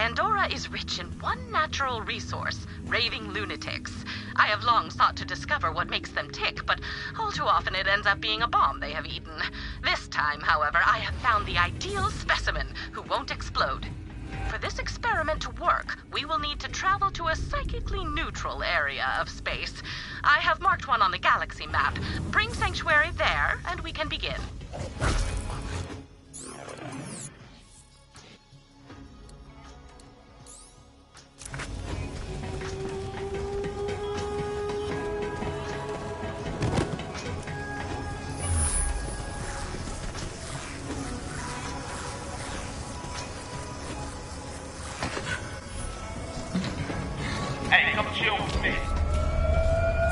Pandora is rich in one natural resource, raving lunatics. I have long sought to discover what makes them tick, but all too often it ends up being a bomb they have eaten. This time, however, I have found the ideal specimen who won't explode. For this experiment to work, we will need to travel to a psychically neutral area of space. I have marked one on the galaxy map. Bring Sanctuary there, and we can begin. Hey, come chill with me.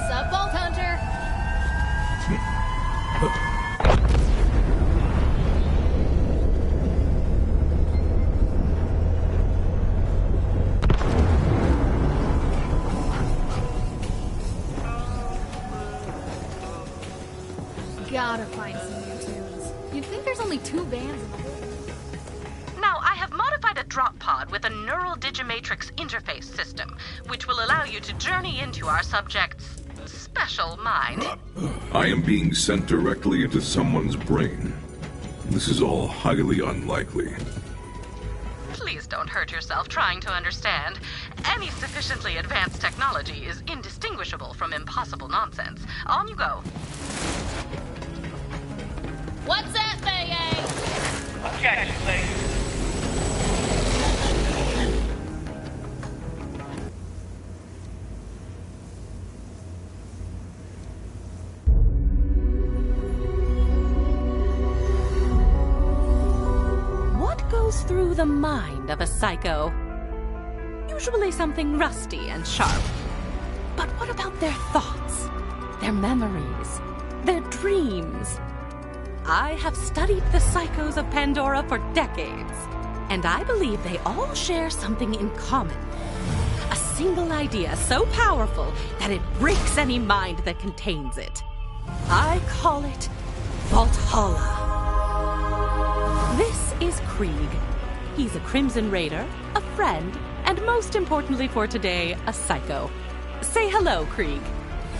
Sup, Vault Hunter? Gotta find some new tunes. You'd think there's only 2 bands in the whole. Now, I have modified a drop pod with a neural digimatrix interface system, which will allow you to journey into our subject's special mind. I am being sent directly into someone's brain. This is all highly unlikely. Please don't hurt yourself trying to understand. Any sufficiently advanced technology is indistinguishable from impossible nonsense. On you go. What's that, Faye? I'll catch you later. What goes through the mind of a psycho? Usually something rusty and sharp. But what about their thoughts, their memories, their dreams? I have studied the psychos of Pandora for decades, and I believe they all share something in common. A single idea so powerful that it breaks any mind that contains it. I call it Valhalla. This is Krieg. He's a Crimson Raider, a friend, and most importantly for today, a psycho. Say hello, Krieg.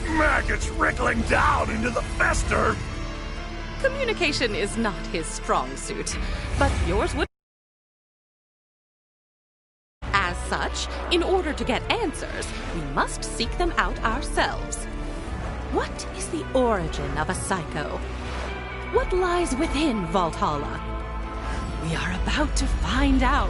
Maggots wriggling down into the fester! Communication is not his strong suit, but yours would. As such, in order to get answers, we must seek them out ourselves. What is the origin of a psycho? What lies within Valhalla? We are about to find out.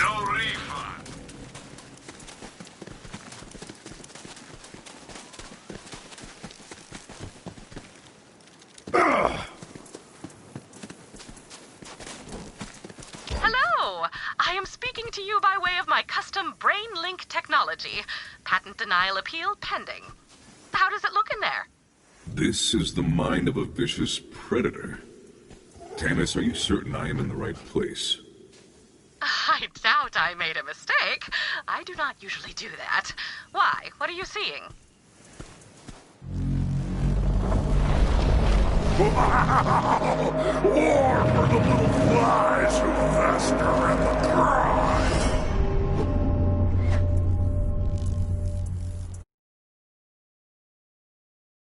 No refund. Hello! I am speaking to you by way of my custom brain link technology. Patent denial appeal pending. How does it look in there? This is the mind of a vicious predator. Tanis, are you certain I am in the right place? I doubt I made a mistake. I do not usually do that. Why? What are you seeing? War for the little flies who fester in the grime!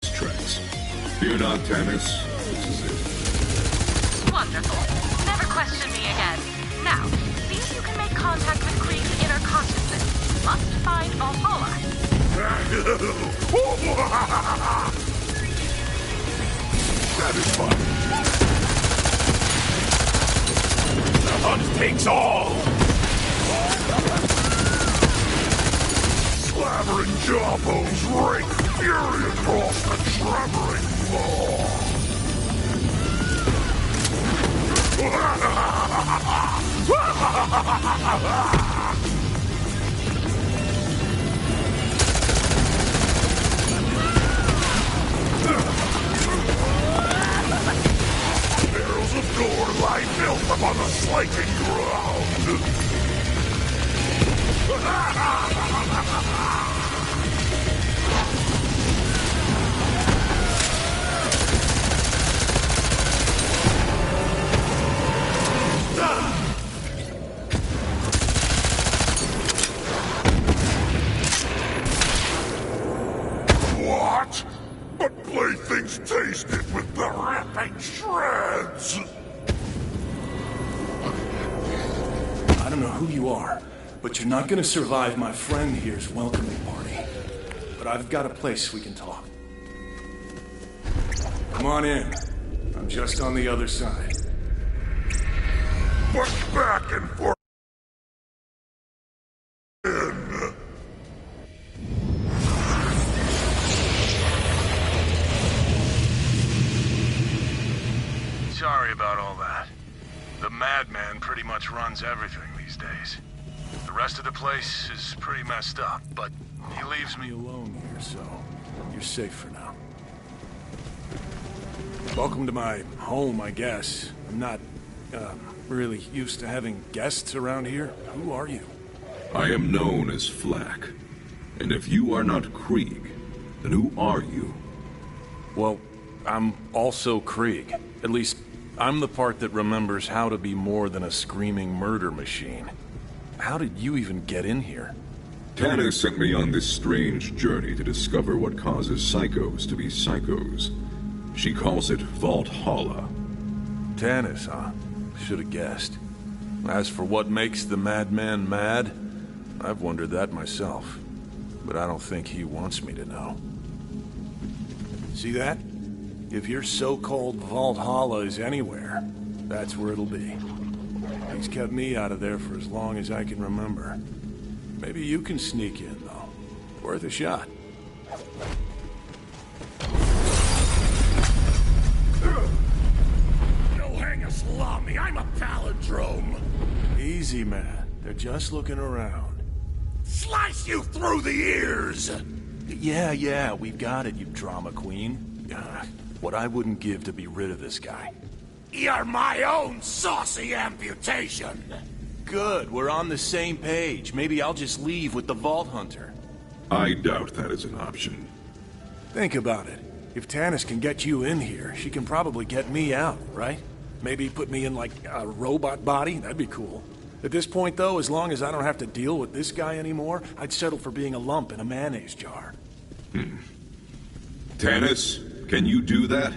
Tracks. Fear not, Tanis. This is it. Wonderful. Never question me again. Now, see if you can make contact with Krieg's inner consciousness. You must find Valhalla. Satisfied. The hunt takes all! Slavering jawbones rake fury across the trembling floor. Barrels of gore lie built upon the slaking ground. but you're not gonna survive my friend here's welcoming party. But I've got a place we can talk. Come on in. I'm just on the other side. But back and forth. Sorry about all that. The madman pretty much runs everything these days. The rest of the place is pretty messed up, but he leaves me Alone here, so you're safe for now. Welcome to my home, I guess. I'm not, really used to having guests around here. Who are you? I am known as Flack. And if you are not Krieg, then who are you? Well, I'm also Krieg. At least, I'm the part that remembers how to be more than a screaming murder machine. How did you even get in here? Tanner sent me on this strange journey to discover what causes psychos to be psychos. She calls it Valhalla. Tannis, huh? Should have guessed. As for what makes the madman mad, I've wondered that myself. But I don't think he wants me to know. See that? If your so-called Valhalla is anywhere, that's where it'll be. He's kept me out of there for as long as I can remember. Maybe you can sneak in, though. Worth a shot. You'll hang a salami. I'm a palindrome. Easy, man. They're just looking around. Slice you through the ears. Yeah, we've got it, you drama queen. What I wouldn't give to be rid of this guy. You're my own saucy amputation. Good, we're on the same page. Maybe I'll just leave with the Vault Hunter. I doubt that is an option. Think about it. If Tannis can get you in here, she can probably get me out, right? Maybe put me in, like, a robot body? That'd be cool. At this point, though, as long as I don't have to deal with this guy anymore, I'd settle for being a lump in a mayonnaise jar. Tannis, can you do that?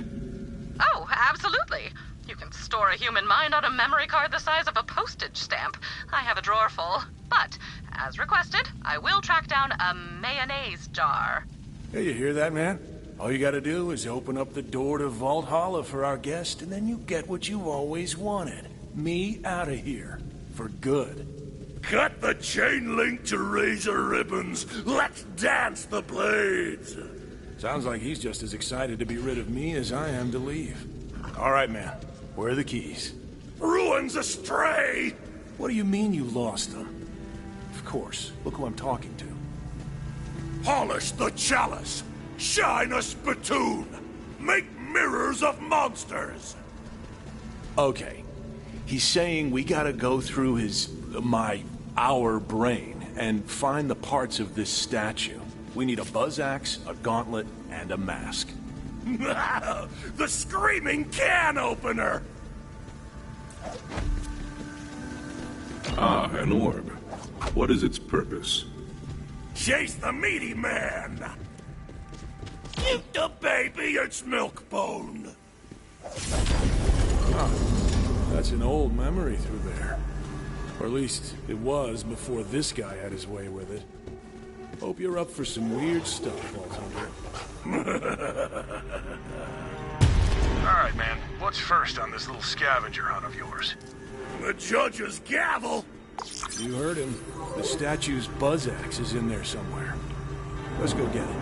Oh, absolutely. You can store a human mind on a memory card the size of a postage stamp. I have a drawer full. But, as requested, I will track down a mayonnaise jar. Hey, you hear that, man? All you gotta do is open up the door to Valhalla for our guest, and then you get what you've always wanted. Me out of here. For good. Cut the chain link to razor ribbons. Let's dance the blades. Sounds like he's just as excited to be rid of me as I am to leave. All right, man. Where are the keys? Ruins astray. What do you mean you lost them? Of course. Look who I'm talking to. Polish the chalice. Shine a spittoon. Make mirrors of monsters. Okay. He's saying we gotta go through our brain and find the parts of this statue. We need a buzz axe, a gauntlet, and a mask. The screaming can opener. Ah, an orb. What is its purpose? Chase the meaty man. Give the baby its milk bone. That's an old memory through there. Or at least, it was before this guy had his way with it. Hope you're up for some weird stuff, Vault Hunter. All right, man. What's first on this little scavenger hunt of yours? The judge's gavel. You heard him. The statue's buzz axe is in there somewhere. Let's go get it.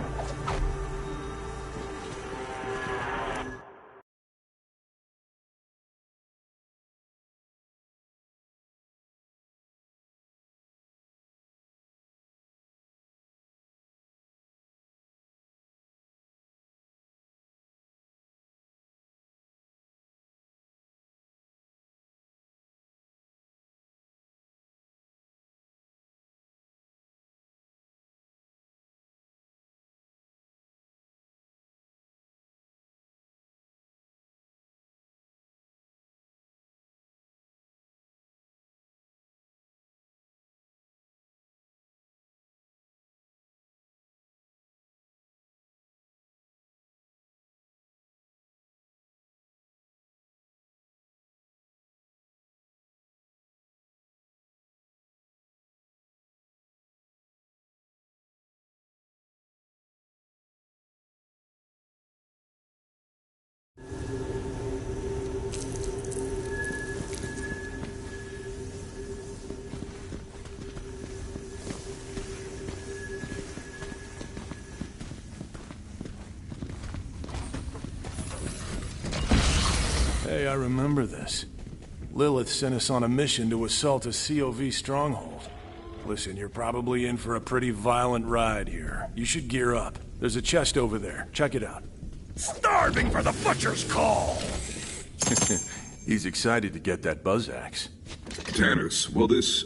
Hey, I remember this. Lilith sent us on a mission to assault a COV stronghold. Listen, you're probably in for a pretty violent ride here. You should gear up. There's a chest over there. Check it out. Starving for the butcher's call! He's excited to get that buzz axe. Tannis, will this,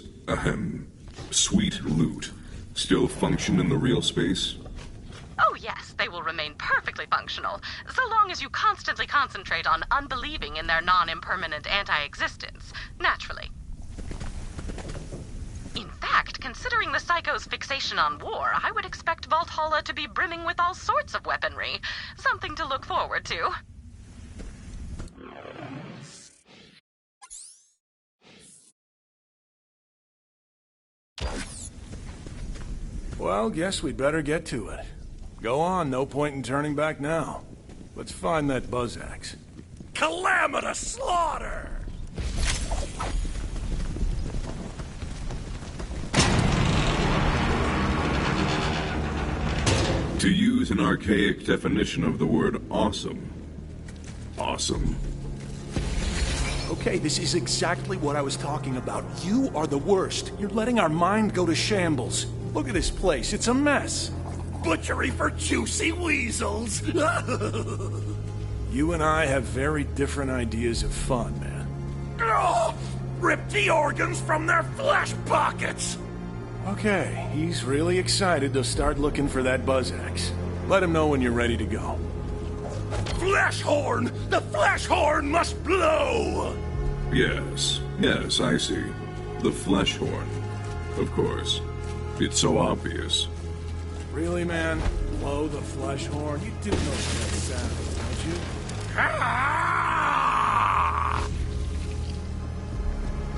sweet loot still function in the real space? Oh yes, they will remain perfectly functional, so long as you constantly concentrate on unbelieving in their non-impermanent anti-existence, naturally. In fact, considering the Psycho's fixation on war, I would expect Valhalla to be brimming with all sorts of weaponry. Something to look forward to. Well, guess we'd better get to it. Go on, no point in turning back now. Let's find that buzz axe. Calamitous slaughter! To use an archaic definition of the word awesome. Awesome. Okay, this is exactly what I was talking about. You are the worst. You're letting our mind go to shambles. Look at this place. It's a mess. Butchery for juicy weasels! You and I have very different ideas of fun, man. Oh, rip the organs from their flesh pockets! Okay, he's really excited to start looking for that buzz axe. Let him know when you're ready to go. Flesh horn! The flesh horn must blow! Yes, I see. The flesh horn. Of course. It's so obvious. Really, man? Blow the flesh horn? You do know that sound, don't you? Ah!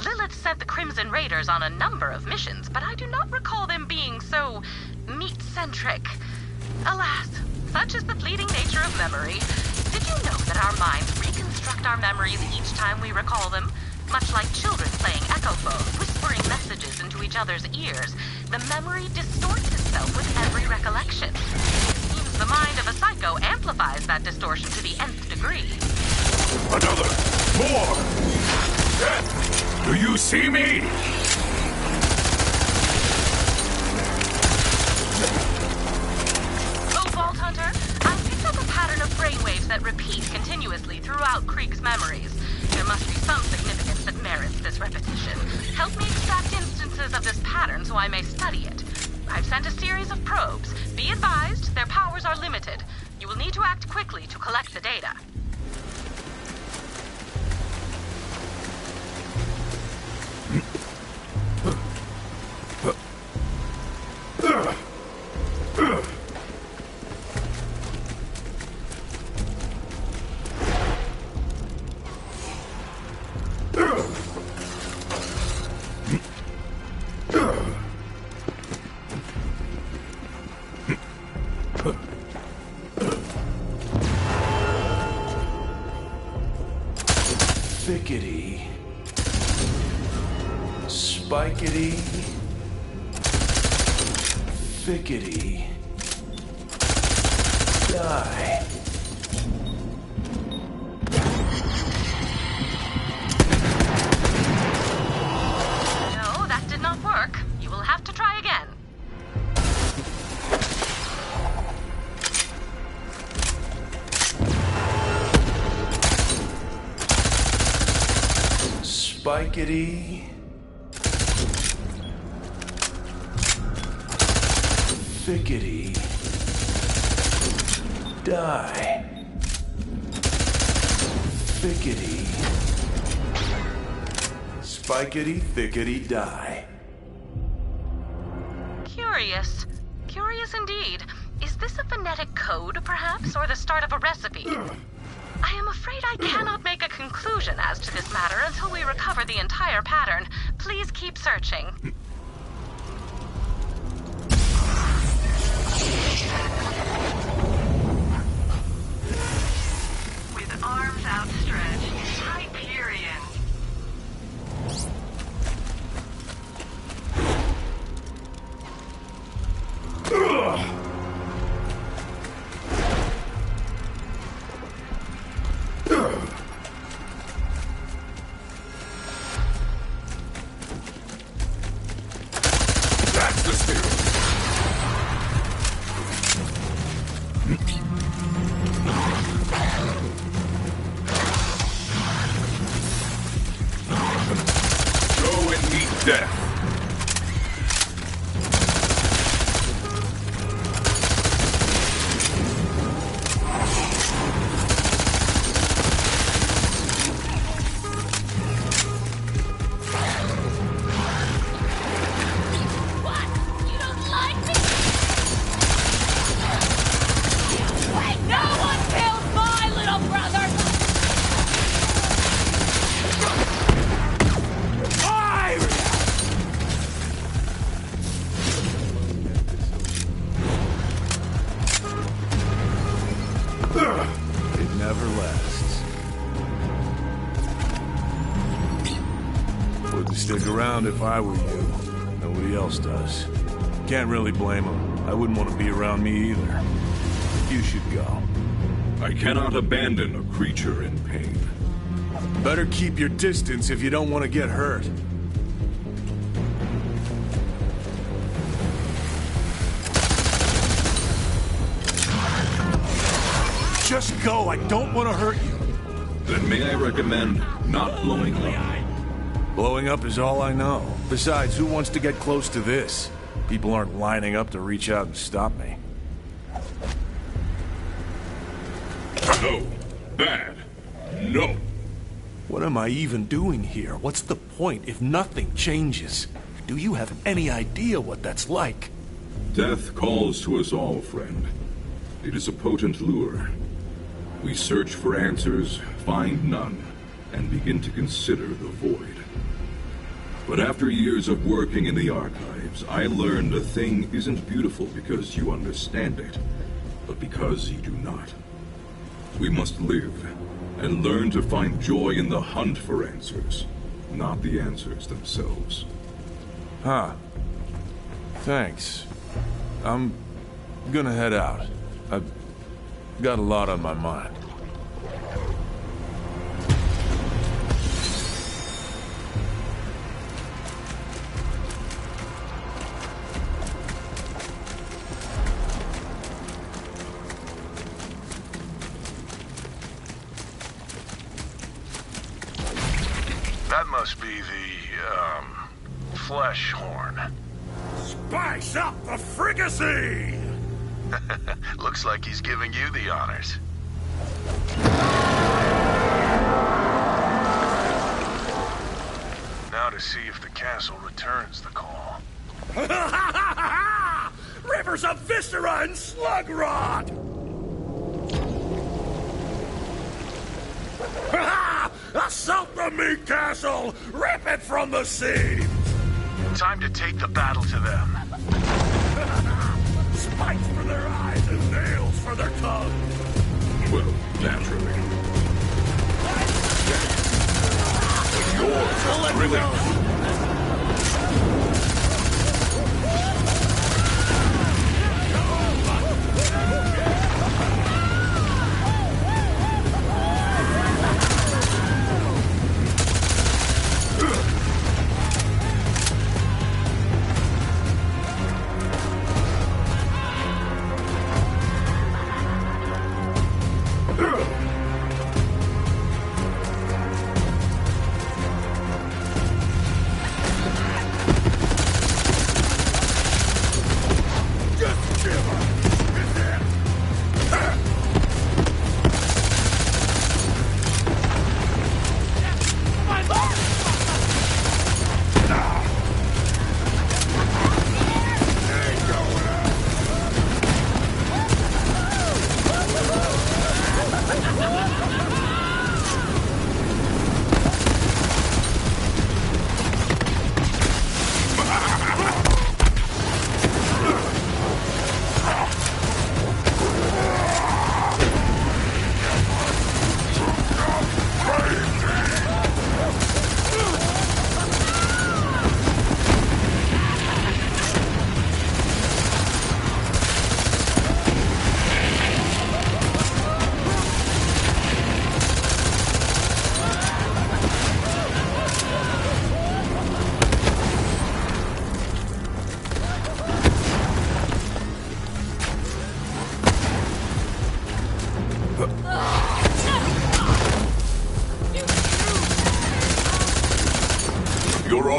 Lilith sent the Crimson Raiders on a number of missions, but I do not recall them being so meat-centric. Alas, such is the fleeting nature of memory. Did you know that our minds reconstruct our memories each time we recall them? Much like children playing echophones, whispering messages into each other's ears, the memory distorts itself with every recollection. It seems the mind of a psycho amplifies that distortion to the nth degree. Another! More! Do you see me? Oh, Vault Hunter, I picked up a pattern of brainwaves that repeat continuously throughout Krieg's memories. There must be some significance that merits this repetition. Help me extract instances of this pattern so I may study it. I've sent a series of probes. Be advised, their powers are limited. You will need to act quickly to collect the data. Thickety. Spikety. Thickety. Die. No, that did not work. You will have to try again. Spikety. Thickety. Die. Thickety. Spikety, thickety, die. Curious. Curious indeed. Is this a phonetic code, perhaps, or the start of a recipe? I am afraid I cannot make a conclusion as to this matter until we recover the entire pattern. Please keep searching. With arms outstretched, Hyperion. death. What? You don't like me? Wait, no one killed my little brother! It never lasts. Wouldn't stick around if I were you. Nobody else does. Can't really blame them. I wouldn't want to be around me either. You should go. I cannot abandon a creature in pain. Better keep your distance if you don't want to get hurt. Just go. I don't want to hurt you. Then may I recommend not blowing up? Blowing up is all I know. Besides, who wants to get close to this? People aren't lining up to reach out and stop me. No. Bad. No. What am I even doing here? What's the point if nothing changes? Do you have any idea what that's like? Death calls to us all, friend. It is a potent lure. We search for answers, find none, and begin to consider the void. But after years of working in the archives, I learned a thing isn't beautiful because you understand it, but because you do not. We must live, and learn to find joy in the hunt for answers, not the answers themselves. Huh. Thanks. I'm gonna head out. I've got a lot on my mind. That must be the, flesh horn. Spice up the fricassee! Looks like he's giving you the honors. Now to see if the castle returns the call. Rivers of viscera and slug rot! Assault the meat castle! Rip it from the seams! Time to take the battle to them. Spikes for their eyes and nails for their tongues! Well, naturally. Yours, really.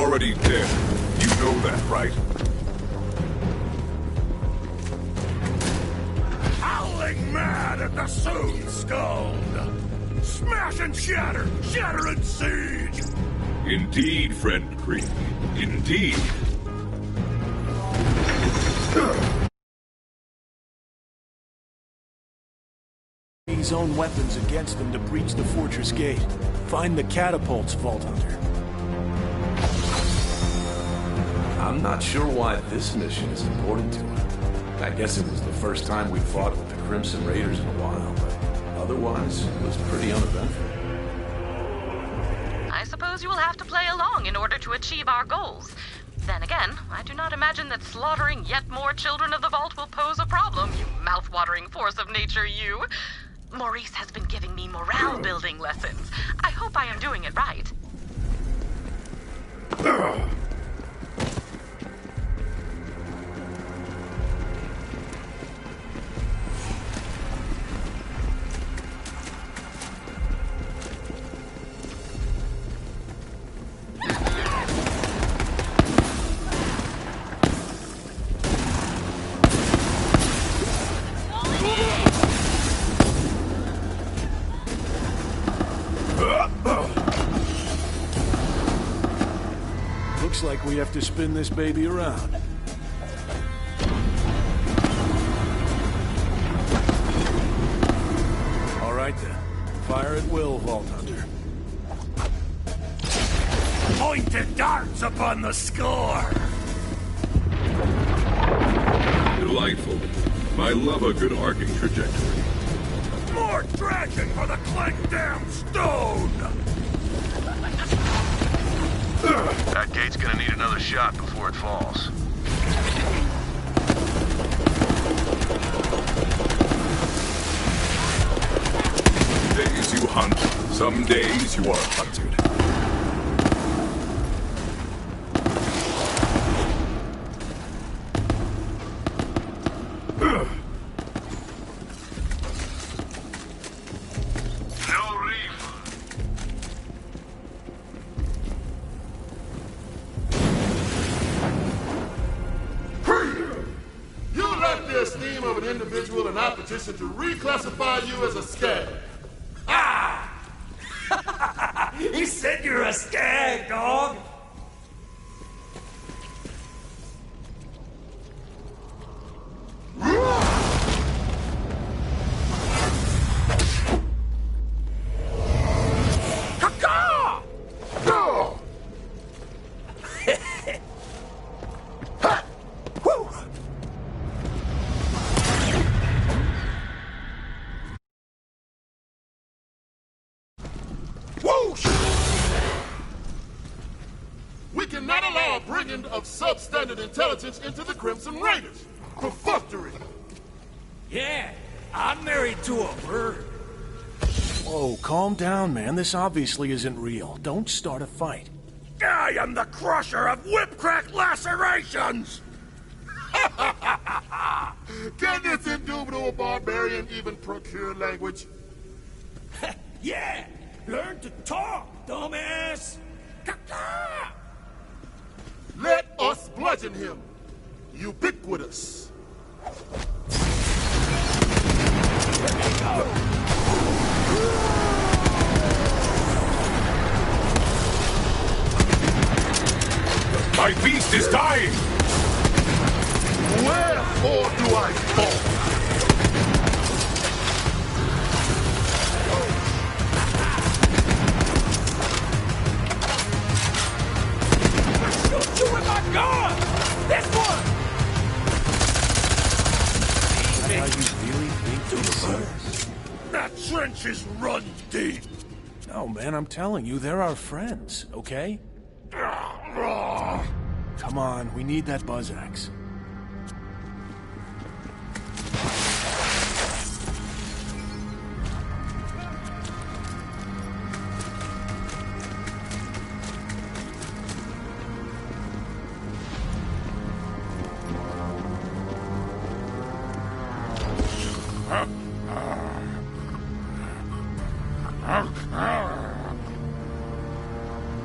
already dead. You know that, right? Howling mad at the soon skulled! Smash and shatter! Shatter and siege! Indeed, friend Krieg. Indeed. His own weapons against them to breach the fortress gate. Find the catapults, Vault Hunter. I'm not sure why this mission is important to him. I guess it was the first time we fought with the Crimson Raiders in a while, but otherwise, it was pretty uneventful. I suppose you will have to play along in order to achieve our goals. Then again, I do not imagine that slaughtering yet more children of the Vault will pose a problem, you mouth-watering force of nature, you. Maurice has been giving me morale-building lessons. I hope I am doing it right. Looks like we have to spin this baby around. All right then. Fire at will, Vault Hunter. Pointed darts upon the score! Delightful. I love a good arcing trajectory. More dragon for the clank damn stone! That gate's gonna need another shot before it falls. Days you hunt, some days you are hunted. To reclassify you as a skag. Ah! He said you're a skag, dog! We cannot allow a brigand of substandard intelligence into the Crimson Raiders. Perfunctory. Yeah, I'm married to a bird. Whoa, calm down, man. This obviously isn't real. Don't start a fight. I am the crusher of whip-crack lacerations! Can this indubitable barbarian even procure language? Yeah! Learn to talk, dumbass! Caca! Let us bludgeon him. Ubiquitous. My beast is dying! Wherefore do I fall? Shoot you with my gun! This one! Now you really think this is? That trench is run deep! No, man, I'm telling you, they're our friends, okay? Come on, we need that buzz axe.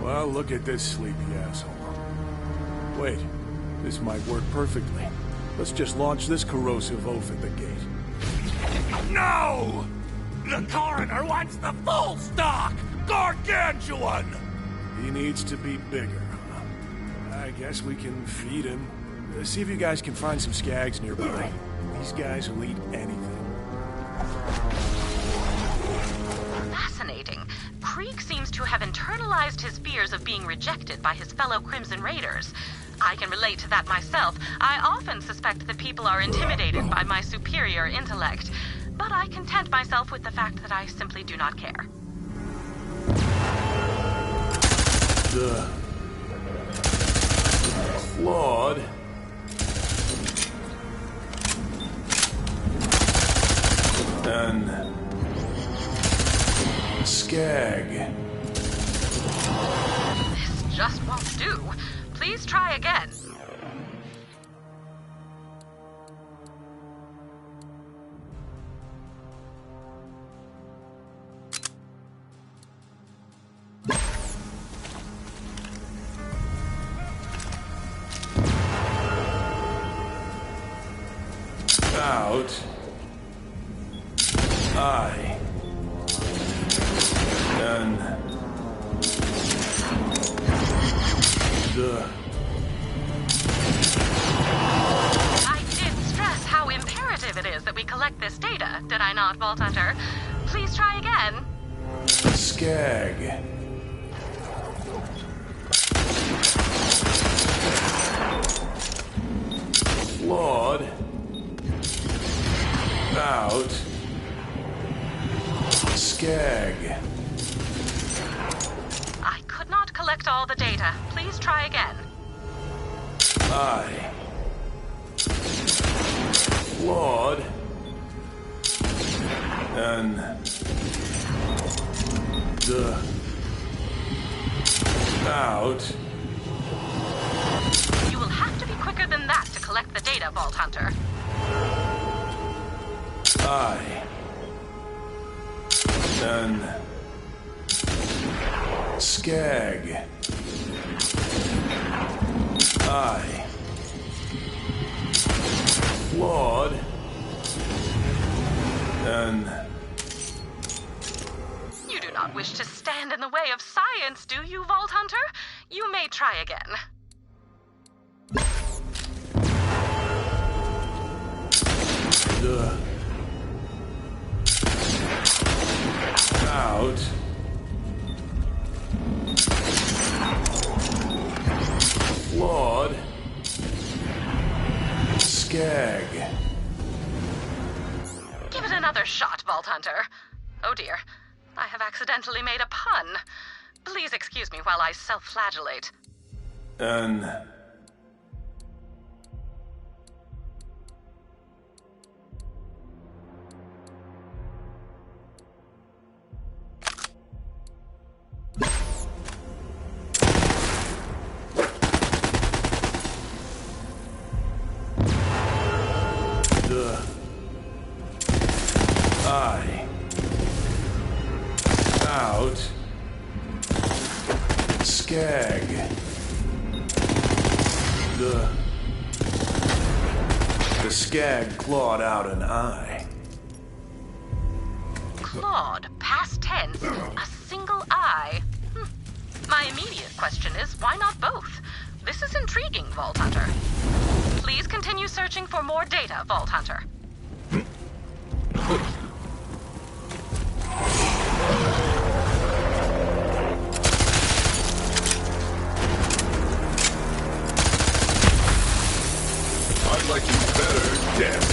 Well, look at this sleepy asshole. Wait, this might work perfectly. Let's just launch this corrosive oaf at the gate. No! The coroner wants the full stock! Gargantuan! He needs to be bigger, huh? I guess we can feed him. See if you guys can find some skags nearby. These guys will eat anything. Fascinating. Krieg seems to have internalized his fears of being rejected by his fellow Crimson Raiders. I can relate to that myself. I often suspect that people are intimidated by my superior intellect, but I content myself with the fact that I simply do not care. The flawed and skag. This just won't do. Please try again. Out. I. And the. I did stress how imperative it is that we collect this data, did I not, Vault Hunter? Please try again. Skag. Flawed. Out. Skag. I could not collect all the data. Please try again. I. Flawed. And the. Out. You will have to be quicker than that to collect the data, Vault Hunter. I. And skag. I. Flawed. And You do not wish to stand in the way of science, do you, Vault Hunter? You may try again. the out. Flawed. Skag. Give it another shot, Vault Hunter. Oh dear, I have accidentally made a pun. Please excuse me while I self-flagellate. And out. Skag. The skag clawed out an eye. Clawed, past tense, a single eye. My immediate question is, why not both? This is intriguing, Vault Hunter. Please continue searching for more data, Vault Hunter. I'd like you better, damn it.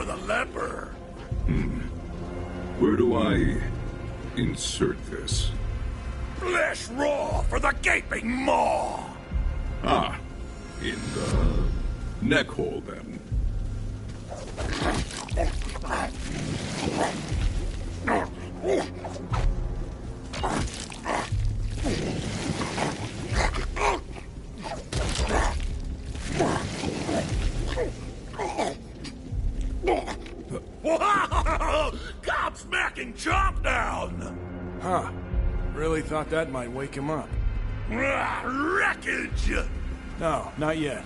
for the leper. Where do I insert this? Flesh raw for the gaping maw. Ah, in the neck hole then. Wow! Gobsmacking chomp down! Huh. Really thought that might wake him up. Wreckage! No, not yet.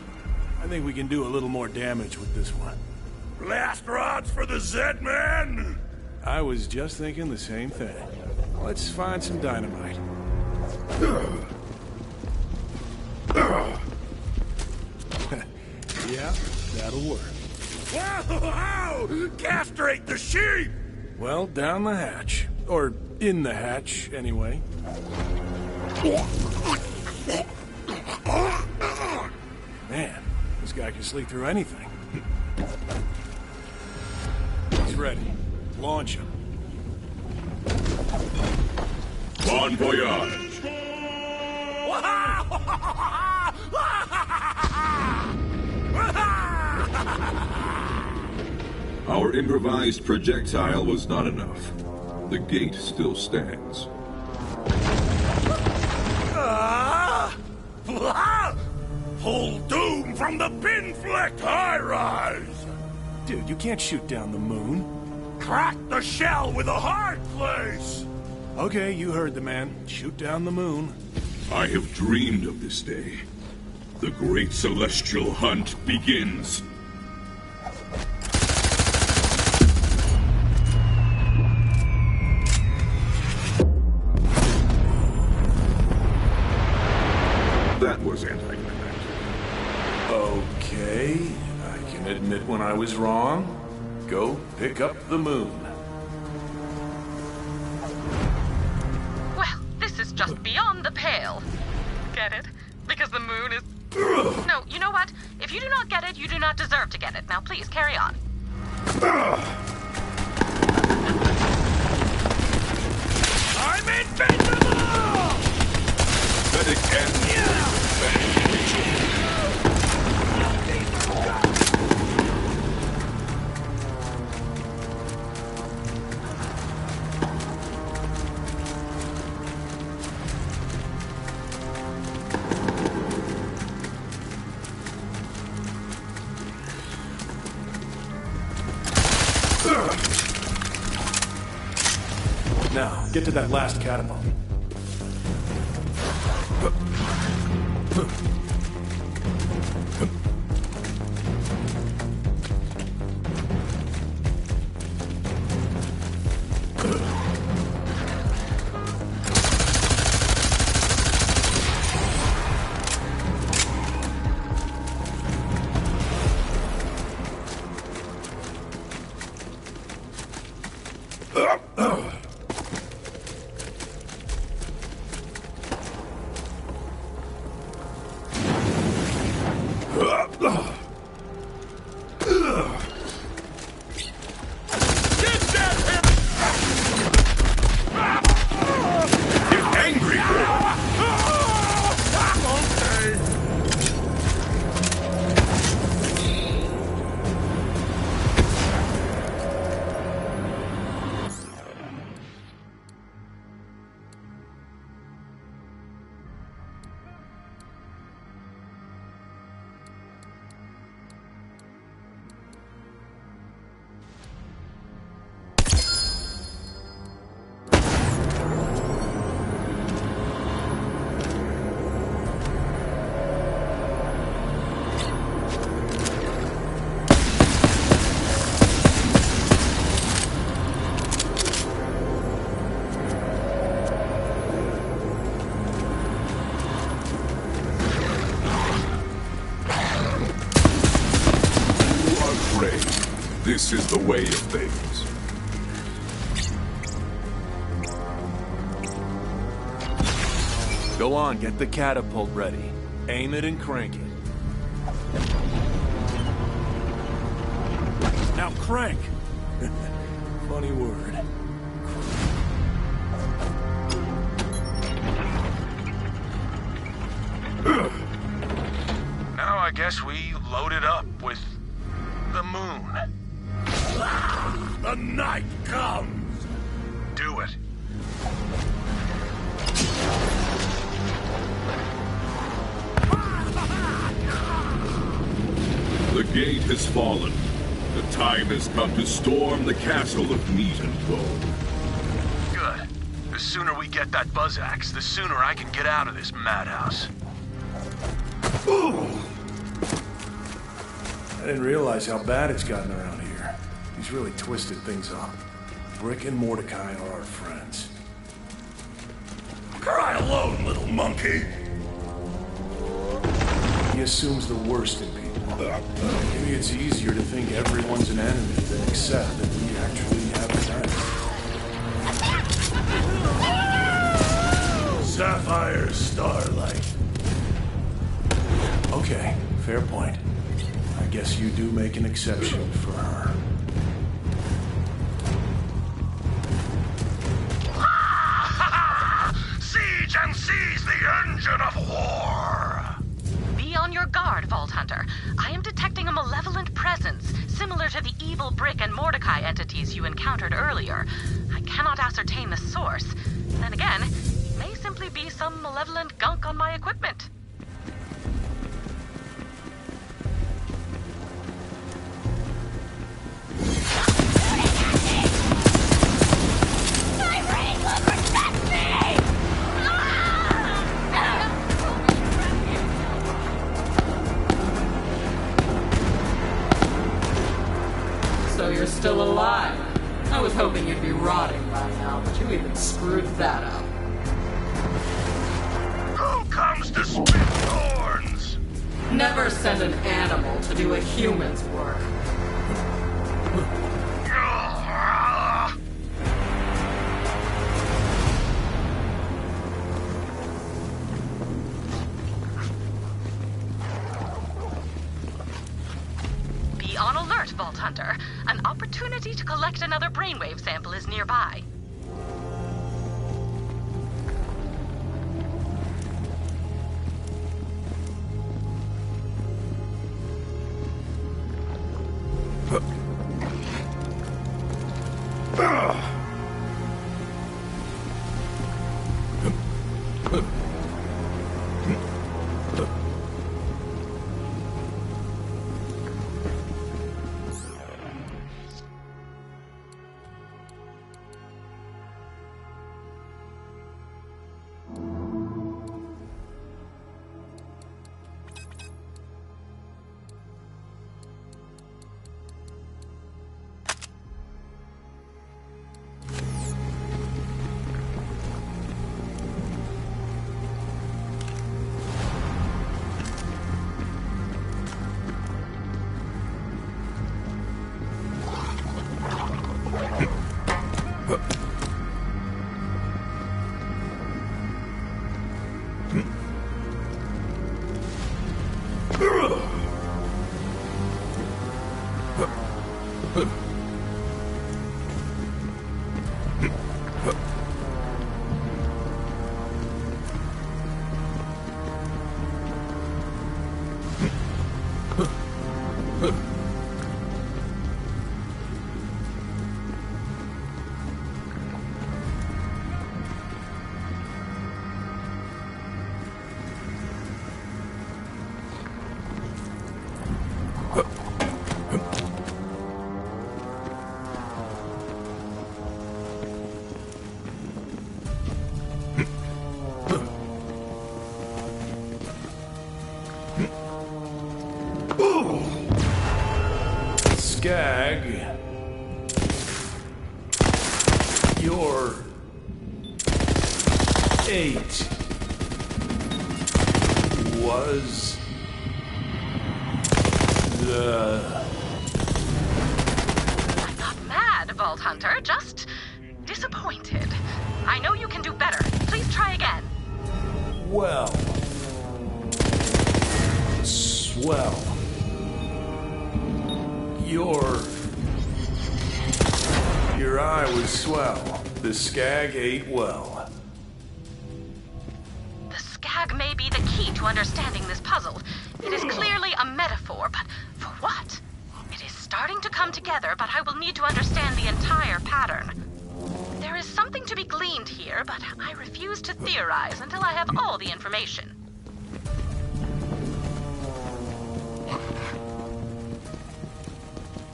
I think we can do a little more damage with this one. Blast rods for the Z-Man? I was just thinking the same thing. Let's find some dynamite. Yeah, that'll work. Wow! Castrate the sheep! Well, down the hatch. Or in the hatch, anyway. Man, this guy can sleep through anything. He's ready. Launch him. Bon voyage! Our improvised projectile was not enough. The gate still stands. Full doom from the pin-flecked high-rise! Dude, you can't shoot down the moon. Crack the shell with a hard place! Okay, you heard the man. Shoot down the moon. I have dreamed of this day. The great celestial hunt begins. That was anticlimactic. Okay, I can admit when I was wrong. Go pick up the moon. Well, this is just beyond the pale. Get it? Because the moon is... No, you know what? If you do not get it, you do not deserve to get it. Now, please, carry on. I'm invincible! Pathetic and... Now, get to that last catapult. This is the way of things. Go on, get the catapult ready. Aim it and crank it. Now crank. Funny word. Now I guess we load it up with the moon. The night comes! Do it. The gate has fallen. The time has come to storm the castle of meat and bone. Good. The sooner we get that buzz axe, the sooner I can get out of this madhouse. I didn't realize how bad it's gotten around here. He's really twisted things up. Brick and Mordecai are our friends. Cry alone, little monkey! He assumes the worst in people. Maybe it's easier to think everyone's an enemy than accept that we actually have friends. Sapphire Starlight. Okay, fair point. I guess you do make an exception for her. Siege and seize the engine of war! Be on your guard, Vault Hunter. I am detecting a malevolent presence, similar to the evil Brick and Mordecai entities you encountered earlier. I cannot ascertain the source. Then again, it may simply be some malevolent gunk on my equipment. So you're still alive. I was hoping you'd be rotting by now, but you even screwed that up. Who comes to spit thorns? Never send an animal to do a human's work. Be on alert, Vault Hunter. An opportunity to collect another brainwave sample is nearby. Skag, your 8 was the... I'm not mad, Vault Hunter, just disappointed. I know you can do better. Please try again. Well. Swell. Your your eye was swell. The skag ate well. The skag may be the key to understanding this puzzle. It is clearly a metaphor, but for what? It is starting to come together, but I will need to understand the entire pattern. There is something to be gleaned here, but I refuse to theorize until I have all the information.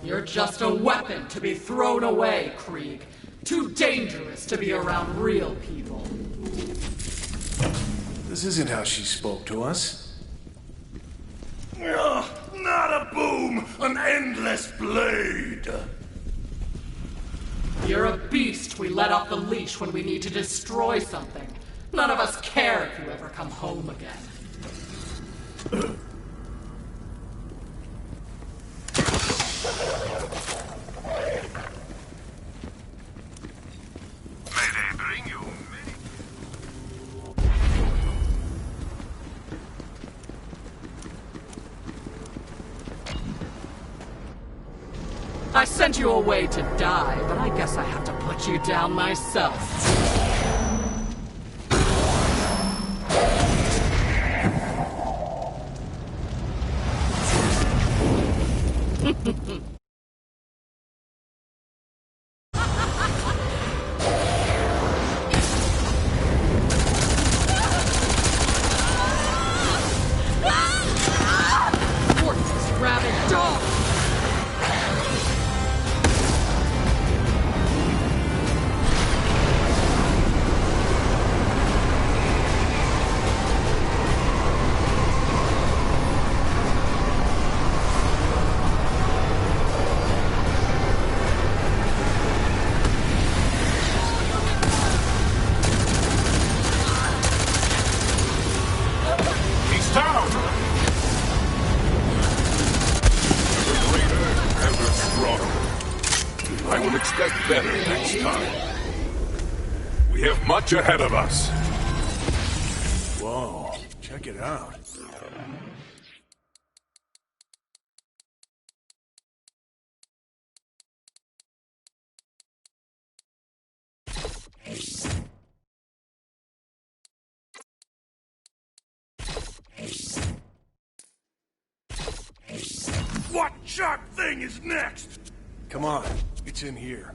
You're just a weapon to be thrown away, Krieg. Too dangerous to be around real people. This isn't how she spoke to us. Ugh, not a boom, an endless blade. You're a beast we let off the leash when we need to destroy something. None of us care if you ever come home again. I sent you away to die, but I guess I have to put you down myself. Fortress rabid dog! I will expect better next time. We have much ahead of us. Whoa, check it out. What sharp thing is next? Come on, it's in here.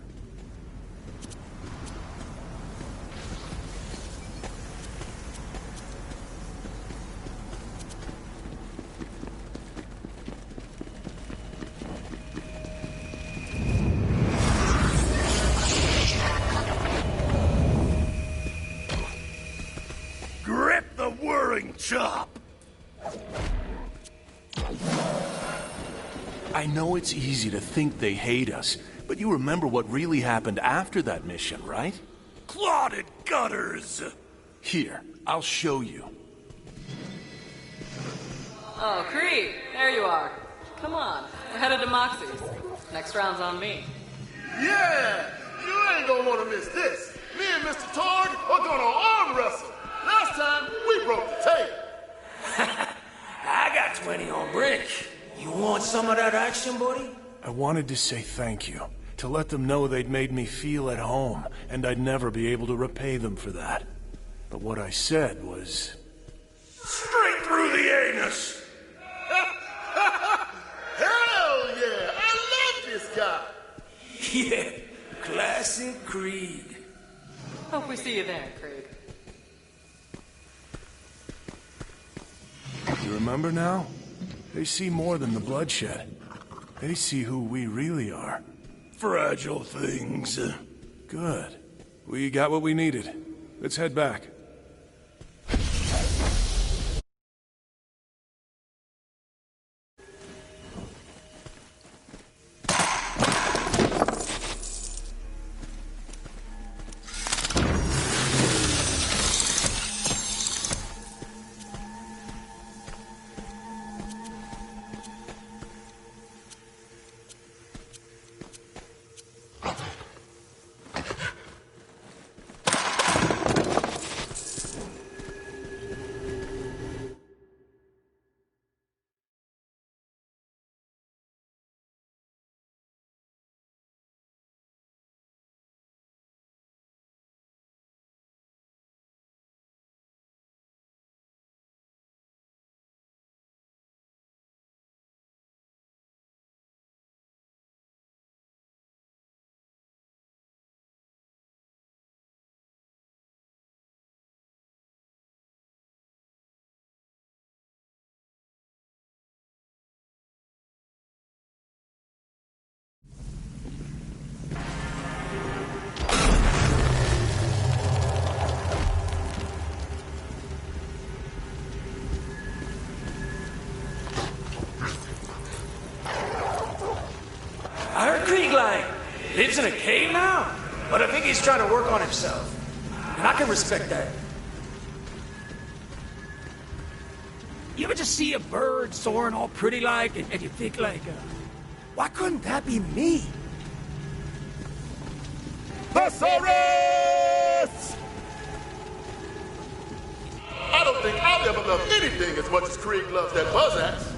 Grip the whirring chop. I know it's easy to think they hate us, but you remember what really happened after that mission, right? Clotted gutters! Here, I'll show you. Oh, Krieg, there you are. Come on, we're headed to Moxie's. Next round's on me. Yeah! You ain't gonna want to miss this. Me and Mr. Targ are gonna arm wrestle. Last time, we broke the table. I got 20 on brick. You want some of that action, buddy? I wanted to say thank you, to let them know they'd made me feel at home, and I'd never be able to repay them for that. But what I said was... Straight through the anus! Hell yeah! I love this guy! Yeah, classic Krieg. Hope we see you there, Krieg. You remember now? They see more than the bloodshed. They see who we really are. Fragile things. Good. We got what we needed. Let's head back. Krieg, like, lives in a cave now? But I think he's trying to work on himself. And I can respect that. You ever just see a bird soaring all pretty like, and you think like, why couldn't that be me? Thesaurus! I don't think I'll ever love anything as much as Krieg loves that buzz axe.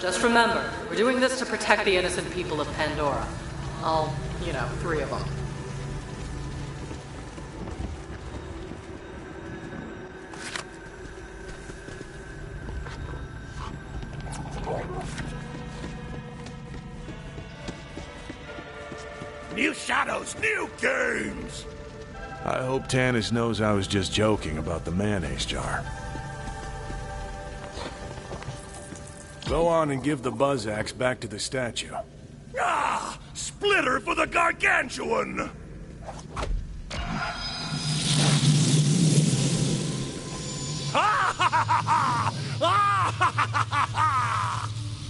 Just remember, we're doing this to protect the innocent people of Pandora. All, 3 of them. New shadows, new games! I hope Tanis knows I was just joking about the mayonnaise jar. Go on and give the buzz axe back to the statue. Ah! Splitter for the gargantuan!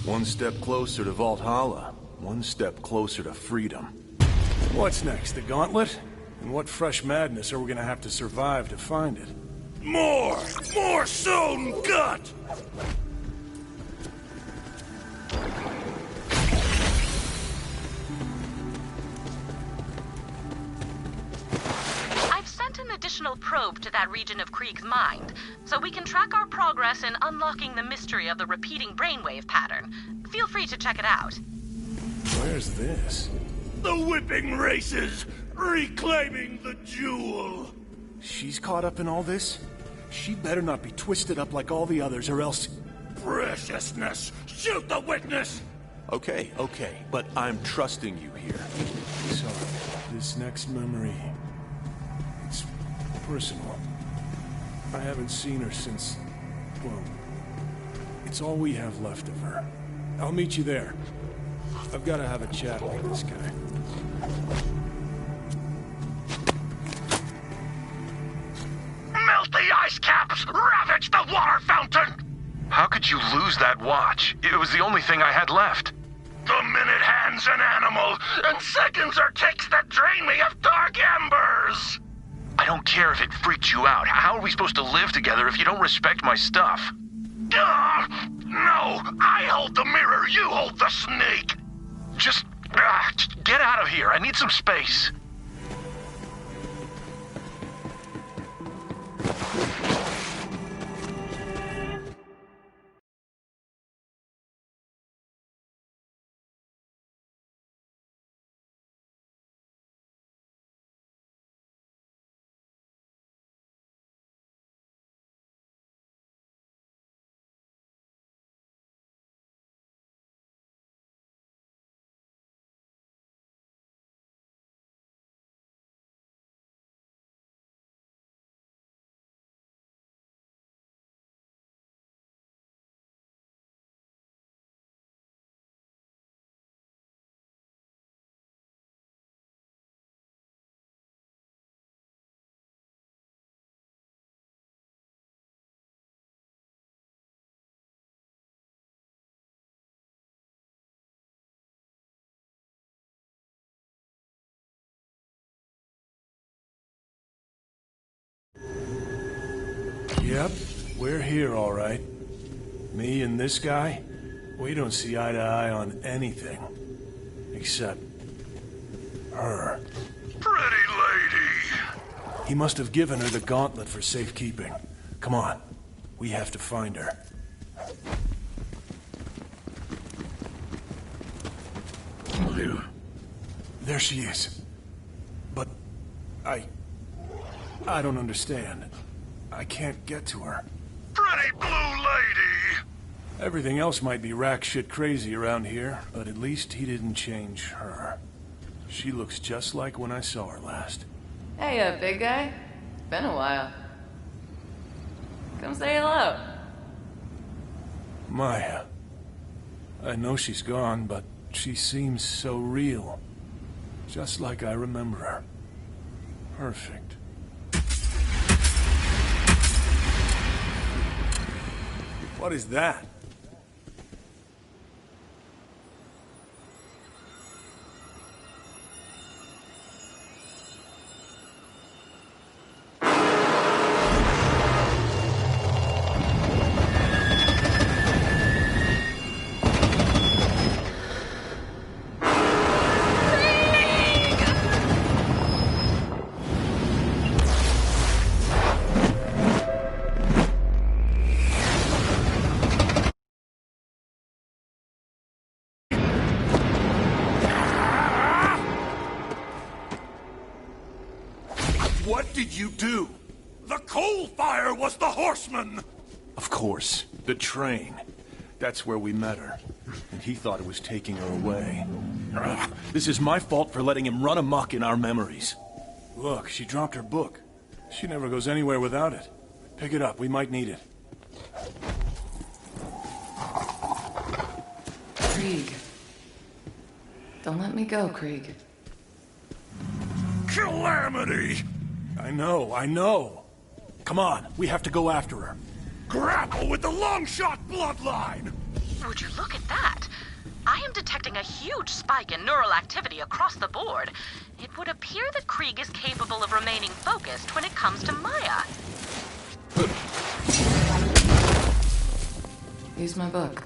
One step closer to Valhalla, one step closer to freedom. What's next, the gauntlet? And what fresh madness are we gonna have to survive to find it? More sewn gut! I've sent an additional probe to that region of Krieg's mind, so we can track our progress in unlocking the mystery of the repeating brainwave pattern. Feel free to check it out. Where's this? The whipping races, reclaiming the jewel. She's caught up in all this? She better not be twisted up like all the others, or else... Preciousness! Shoot the witness! Okay, but I'm trusting you here. So, this next memory... it's personal. I haven't seen her since... well... it's all we have left of her. I'll meet you there. I've got to have a chat with this guy. Melt the ice caps! Ravage the water fountain! How could you lose that watch? It was the only thing I had left. The minute hand's an animal, and seconds are ticks that drain me of dark embers! I don't care if it freaked you out. How are we supposed to live together if you don't respect my stuff? No, I hold the mirror, you hold the snake! Just get out of here. I need some space. Yep, we're here, all right. Me and this guy, we don't see eye to eye on anything. Except... her. Pretty lady! He must have given her the gauntlet for safekeeping. Come on, we have to find her. Malia. There she is. But... I don't understand. I can't get to her. Pretty blue lady! Everything else might be rack shit crazy around here, but at least he didn't change her. She looks just like when I saw her last. Hey, big guy. Been a while. Come say hello. Maya. I know she's gone, but she seems so real. Just like I remember her. Perfect. What is that? too. The coal fire was the horseman. Of course. The train. That's where we met her. And he thought it was taking her away. Ugh, this is my fault for letting him run amok in our memories. Look, she dropped her book. She never goes anywhere without it. Pick it up, we might need it. Krieg. Don't let me go, Krieg. Calamity! I know. Come on, we have to go after her. Grapple with the long-shot bloodline! Would you look at that? I am detecting a huge spike in neural activity across the board. It would appear that Krieg is capable of remaining focused when it comes to Maya. Use my book.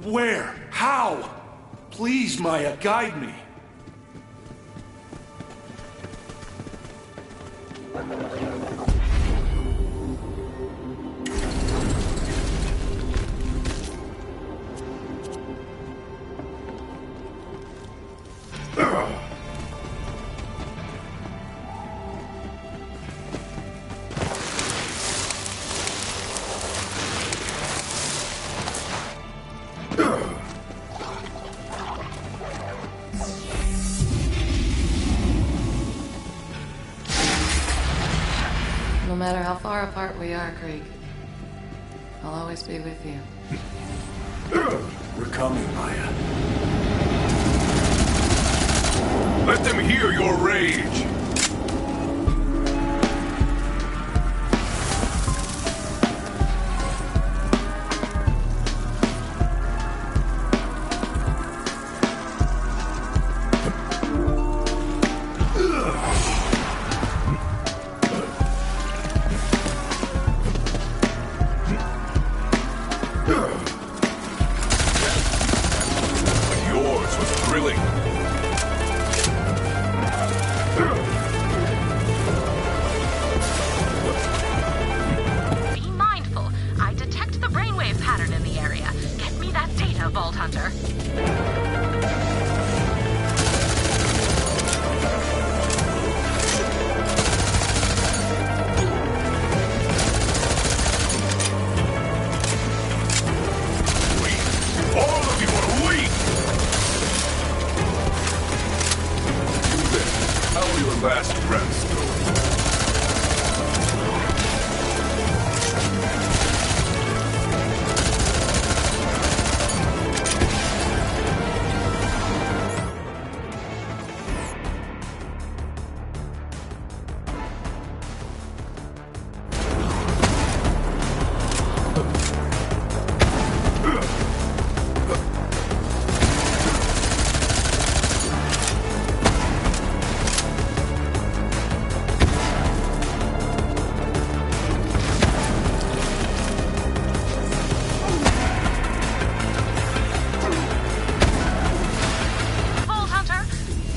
Where? How? Please, Maya, guide me. No matter how far apart we are, Krieg, I'll always be with you. We're coming, Maya. Let them hear your rage! Yours was thrilling. Be mindful. I detect the brainwave pattern in the area. Get me that data, Vault Hunter. All of you are weak! How will your last breaths go? Vault Hunter,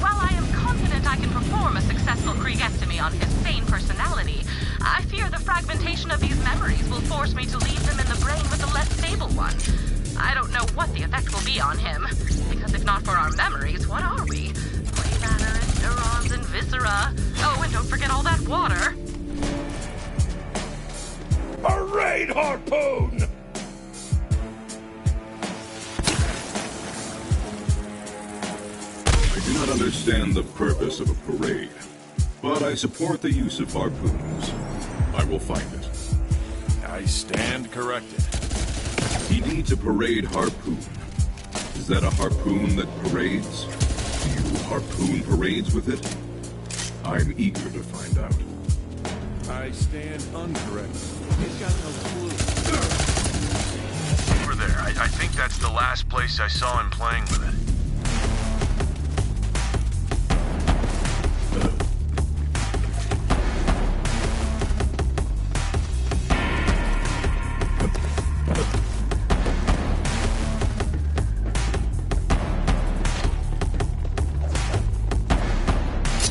while I am confident I can perform a successful Kriegectomy on his sane personality, I fear the fragmentation of these memories will force me to leave them in the brain with the less stable one. I don't know what the effect will be on him, because if not for our memories, what are we? Gray matter and neurons and viscera. Oh, and don't forget all that water. Parade harpoon! I do not understand the purpose of a parade, but I support the use of harpoons. I will find it. I stand corrected. He needs a parade harpoon. Is that a harpoon that parades? Do you harpoon parades with it? I'm eager to find out. I stand uncorrected. He's got no clue. Over there. I think that's the last place I saw him playing with it.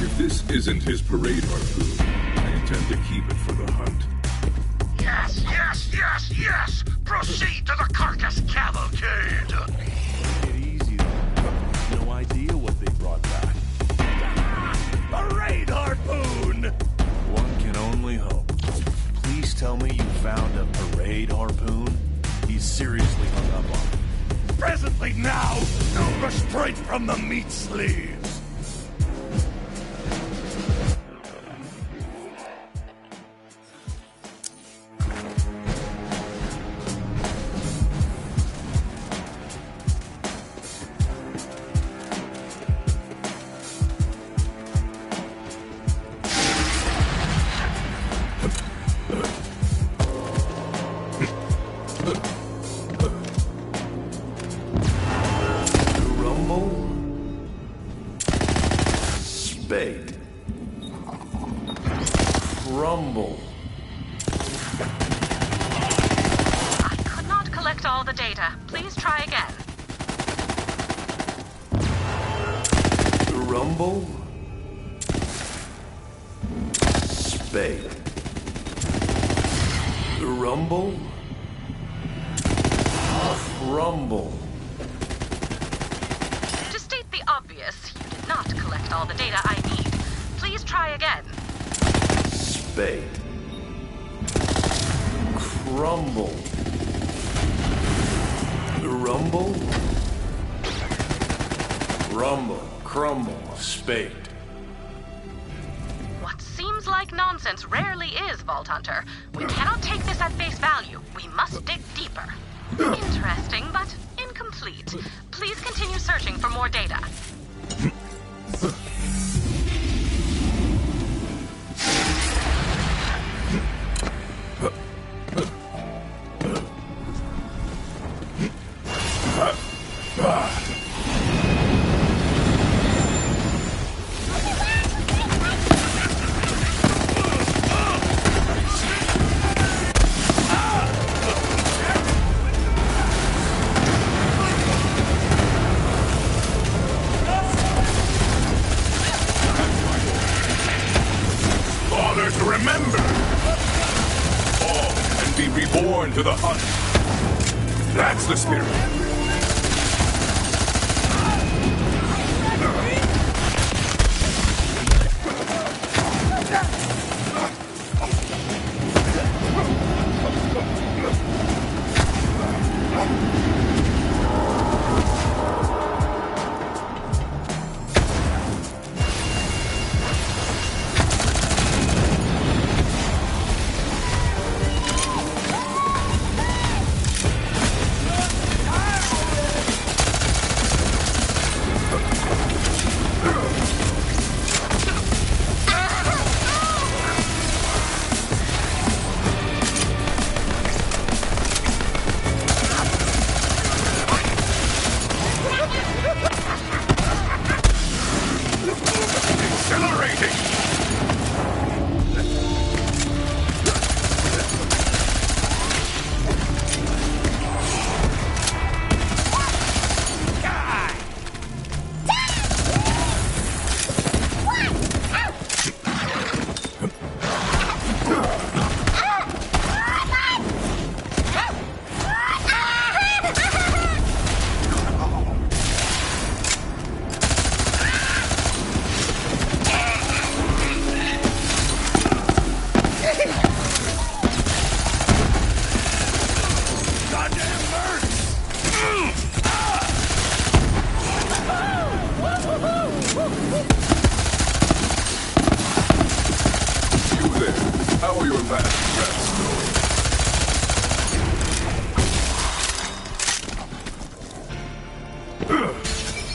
If this isn't his parade harpoon, I intend to keep it for the hunt. Yes, yes, yes, yes! Proceed to the carcass cavalcade! Take it easy, though. No idea what they brought back. Parade harpoon! Jade harpoon? He's seriously hung up on me. Presently now, number straight from the meat sleeves. Rumble. I could not collect all the data. Please try again. Rumble. Spade. Rumble. Rumble. To state the obvious, you did not collect all the data I need. Please try again. Spade. Crumble. Rumble. Rumble. Crumble. Spade. What seems like nonsense rarely is, Vault Hunter. We cannot take this at face value. We must dig deeper. Interesting, but incomplete. Please continue searching for more data. To the hunt. That's the spirit.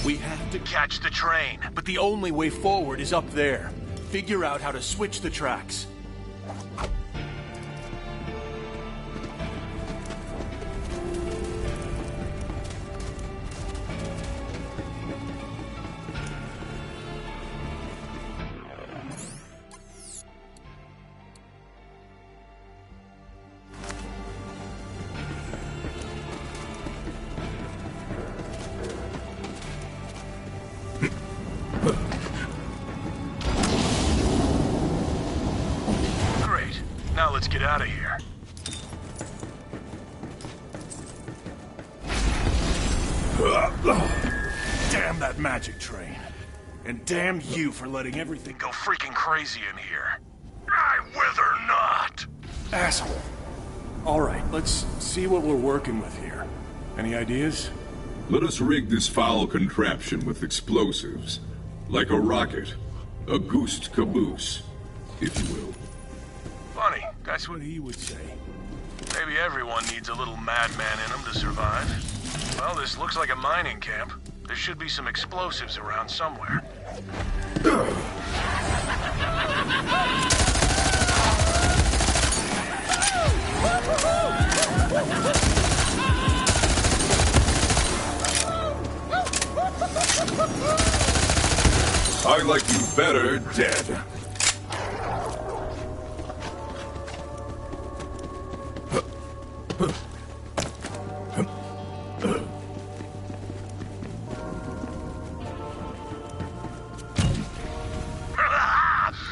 We have to catch the train, but the only way forward is up there. Figure out how to switch the tracks. Now let's get out of here. Damn that magic train. And damn you for letting everything Go freaking crazy in here. I wither not. Asshole. All right, let's see what we're working with here. Any ideas? Let us rig this foul contraption with explosives. Like a rocket. A goosed caboose, if you will. Funny, that's What he would say. maybe everyone needs a little madman in them to survive. Well, this looks like a mining camp. There should be some explosives around somewhere. I like you better dead.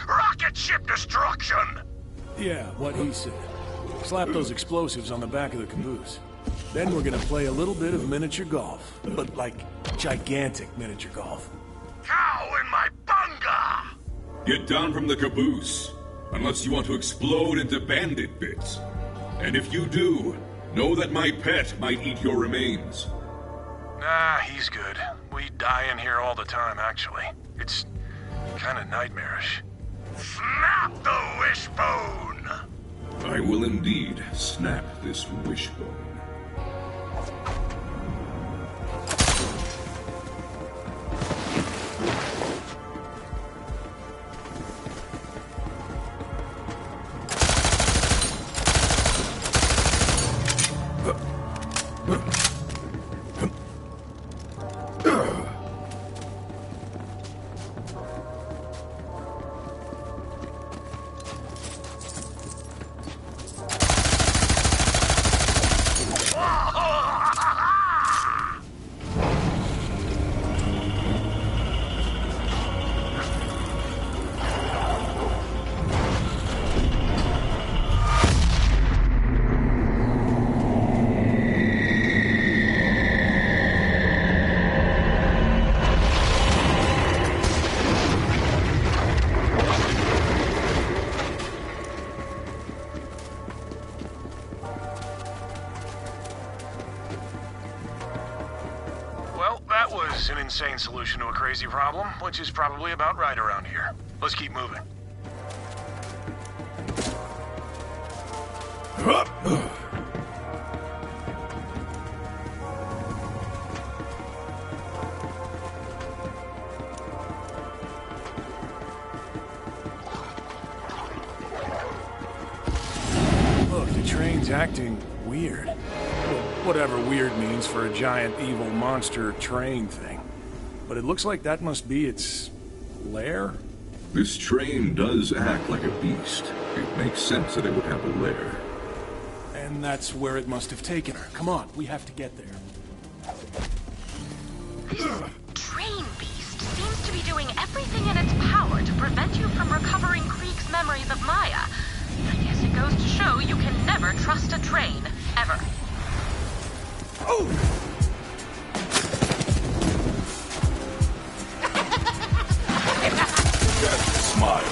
Rocket ship destruction! Yeah, what he said. Slap those explosives on the back of the caboose. Then we're gonna play a little bit of miniature golf. But like, gigantic miniature golf. Cow in my bunga! Get down from the caboose, unless you want to explode into bandit bits. And if you do, know that my pet might eat your remains. Nah, he's good. We die in here all the time, actually. It's kind of nightmarish. Snap the wishbone! I will indeed snap this wishbone. An insane solution to a crazy problem, which is probably about right around here. Let's keep moving. Look, the train's acting weird. Whatever weird means for a giant evil monster train thing. But it looks like that must be its lair? This train does act like a beast. It makes sense that it would have a lair. And that's where it must have taken her. Come on, we have to get there. This train beast seems to be doing everything in its power to prevent you from recovering Krieg's memories of Maya. I guess it goes to show you can never trust a train. Ever. Oh! Smile.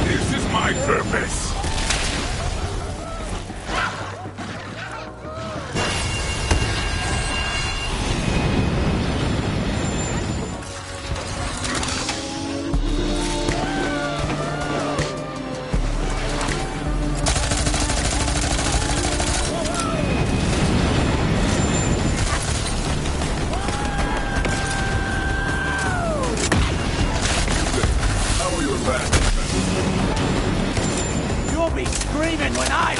This is my purpose. You'll be screaming when I...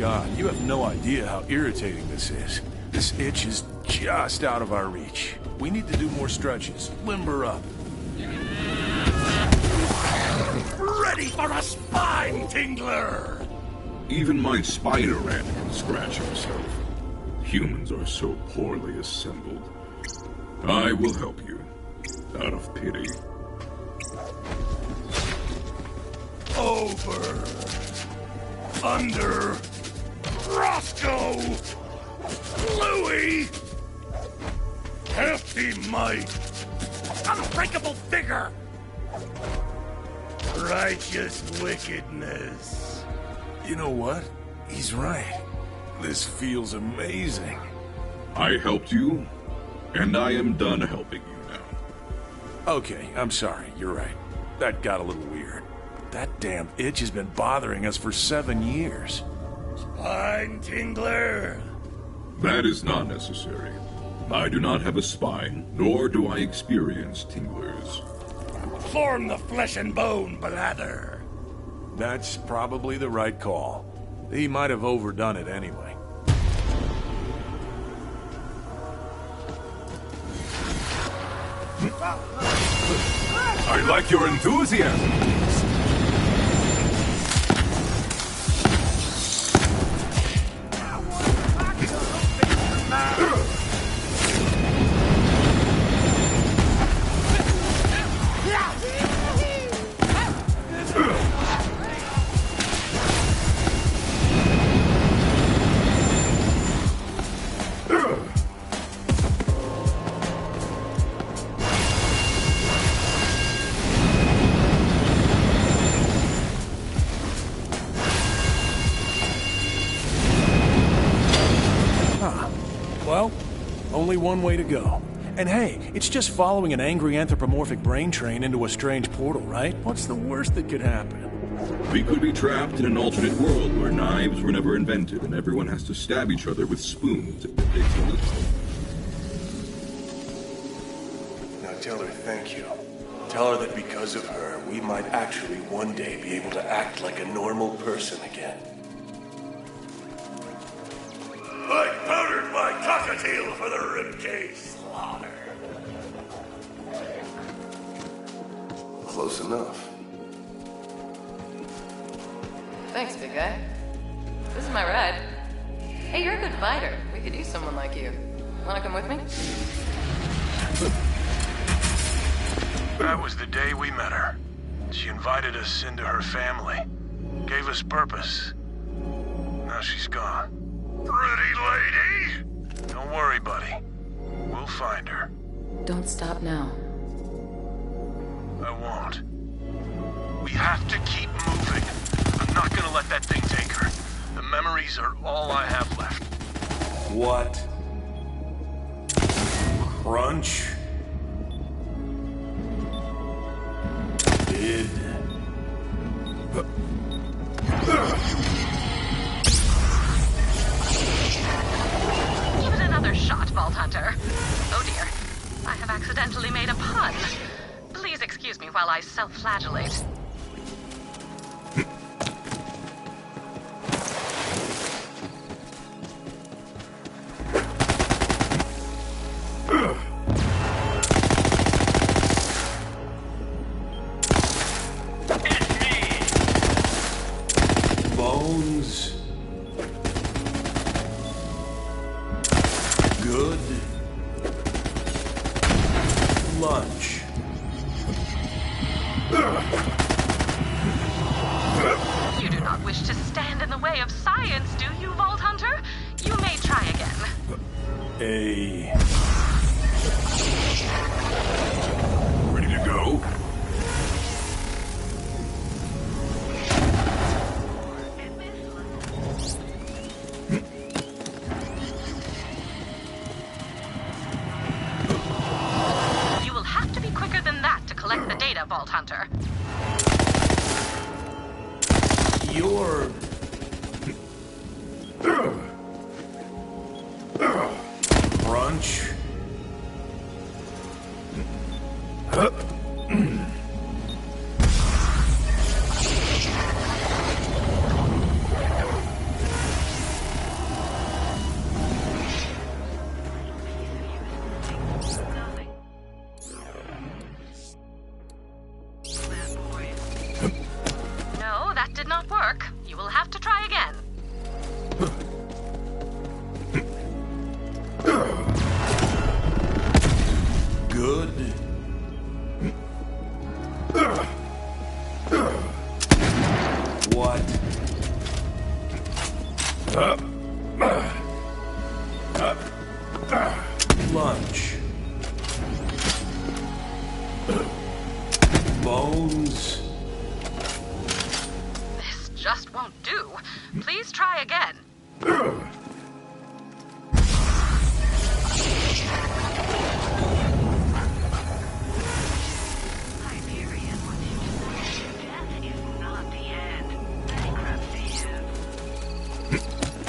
God, you have no idea how irritating this is. This itch is just out of our reach. We need to do more stretches. Limber up. Ready for a spine tingler! Even my Spider-Man can scratch himself. Humans are so poorly assembled. I will help you, out of pity. Over. Under. Roscoe! Louie! Hefty might! Unbreakable vigor! Righteous wickedness. You know what? He's right. This feels amazing. I helped you, and I am done helping you now. Okay, I'm sorry. You're right. That got a little weird. That damn itch has been bothering us for 7 years. Spine tingler! That is not necessary. I do not have a spine, nor do I experience tinglers. Form the flesh and bone, blather. That's probably the right call. He might have overdone it anyway. I like your enthusiasm. Well, only one way to go. And hey, it's just following an angry anthropomorphic brain train into a strange portal, right? What's the worst that could happen? We could be trapped in an alternate world where knives were never invented and everyone has to stab each other with spoons if it takes a little. Now tell her thank you. Tell her that because of her, we might actually one day be able to act like a normal person again. I powdered my cockatiel for the ribcage slaughter. Close enough. Thanks, big guy. This is my ride. Hey, you're a good fighter. We could use someone like you. Wanna come with me? That was the day we met her. She invited us into her family. Gave us purpose. Now she's gone. Pretty lady! Don't worry, buddy. We'll find her. Don't stop now. I won't. We have to keep moving. I'm not gonna let that thing take her. The memories are all I have left. What? Crunch? Did... Give it another shot, Vault Hunter. Oh dear. I have accidentally made a pun. Please excuse me while I self-flagellate. Bones. Good. Lunch. You do not wish to stand in the way of science, do you, Vault Hunter? You may try again. Ready to go? You will have to be quicker than that to collect the data, Vault Hunter. You're... Crunch. did not work. You will have to try again. Good. What? Lunch. Bones. This just won't do. Please try again.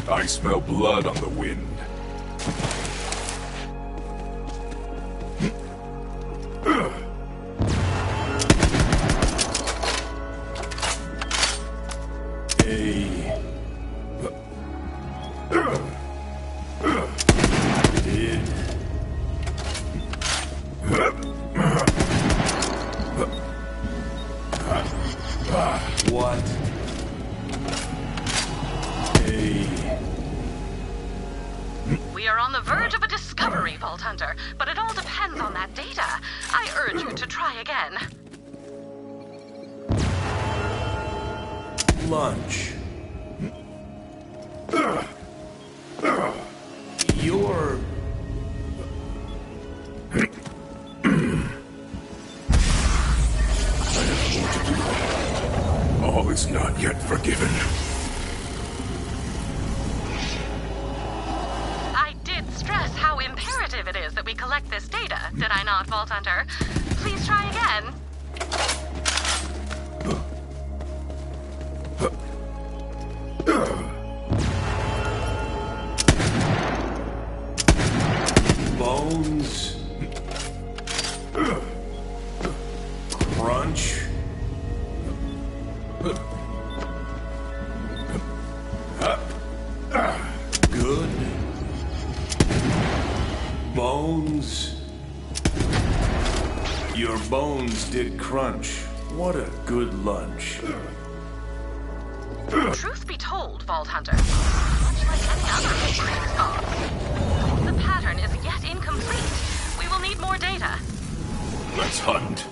I smell blood on the wind. What? We are on the verge of a discovery, Vault Hunter, but it all depends on that data. I urge you to try again. Lunch. You're... All is not yet forgiven. I did stress how imperative it is that we collect this data, did I not, Vault Hunter? Please try again. Bones. Crunch. Good. Bones. Your bones did crunch. What a good lunch. Truth be told, Vault Hunter, much like any other mystery solved, the pattern is yet incomplete. We will need more data. Let's hunt.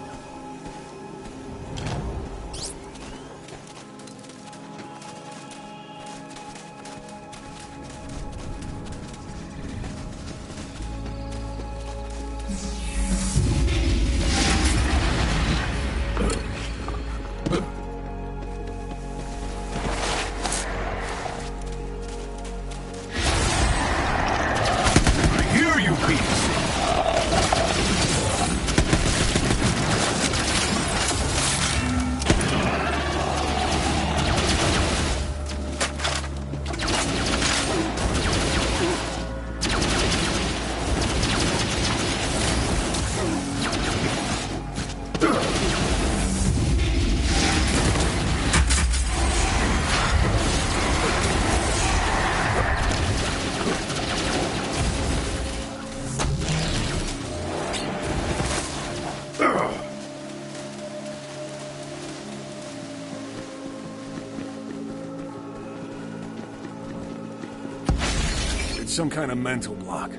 Some kind of mental block.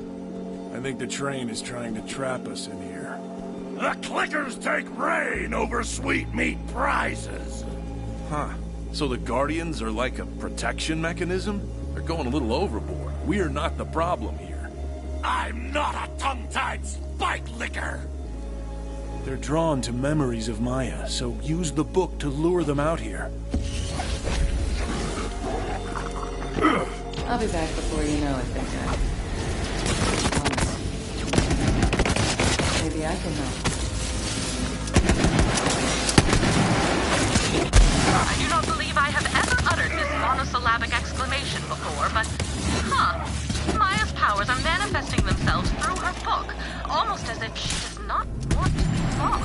I think the train is trying to trap us in here. The clickers take reign over sweet meat prizes. Huh. So the Guardians are like a protection mechanism? They're going a little overboard. We're not the problem here. I'm not a tongue-tied spike licker. They're drawn to memories of Maya, so use the book to lure them out here. I'll be back before you know it, big guy. Maybe I can help. I do not believe I have ever uttered this monosyllabic exclamation before, but... Maya's powers are manifesting themselves through her book, almost as if she does not want to be lost.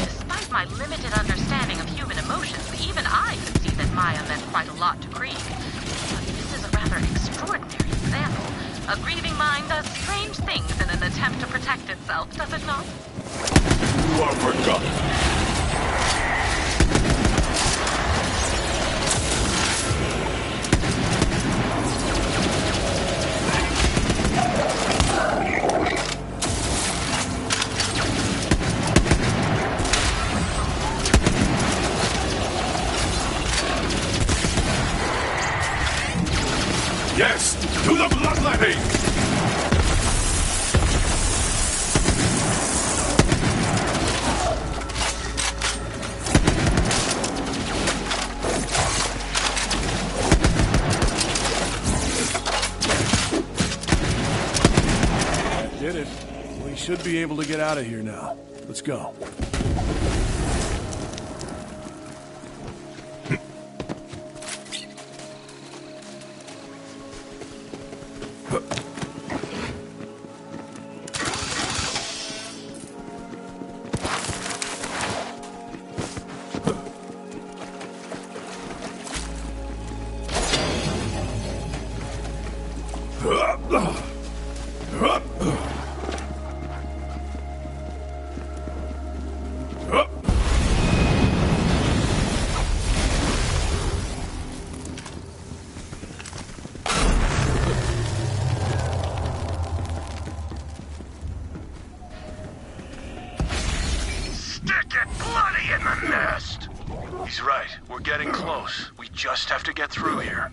Despite my limited understanding of human emotions, even I could see that Maya meant quite a lot to Krieg. But this is a rather extraordinary example. A grieving mind does strange things in an attempt to protect itself, does it not? You are uppercut. Yes, to the bloodletting! Did it. We should be able to get out of here now. Let's go. He's right. We're getting close. We just have to get through here.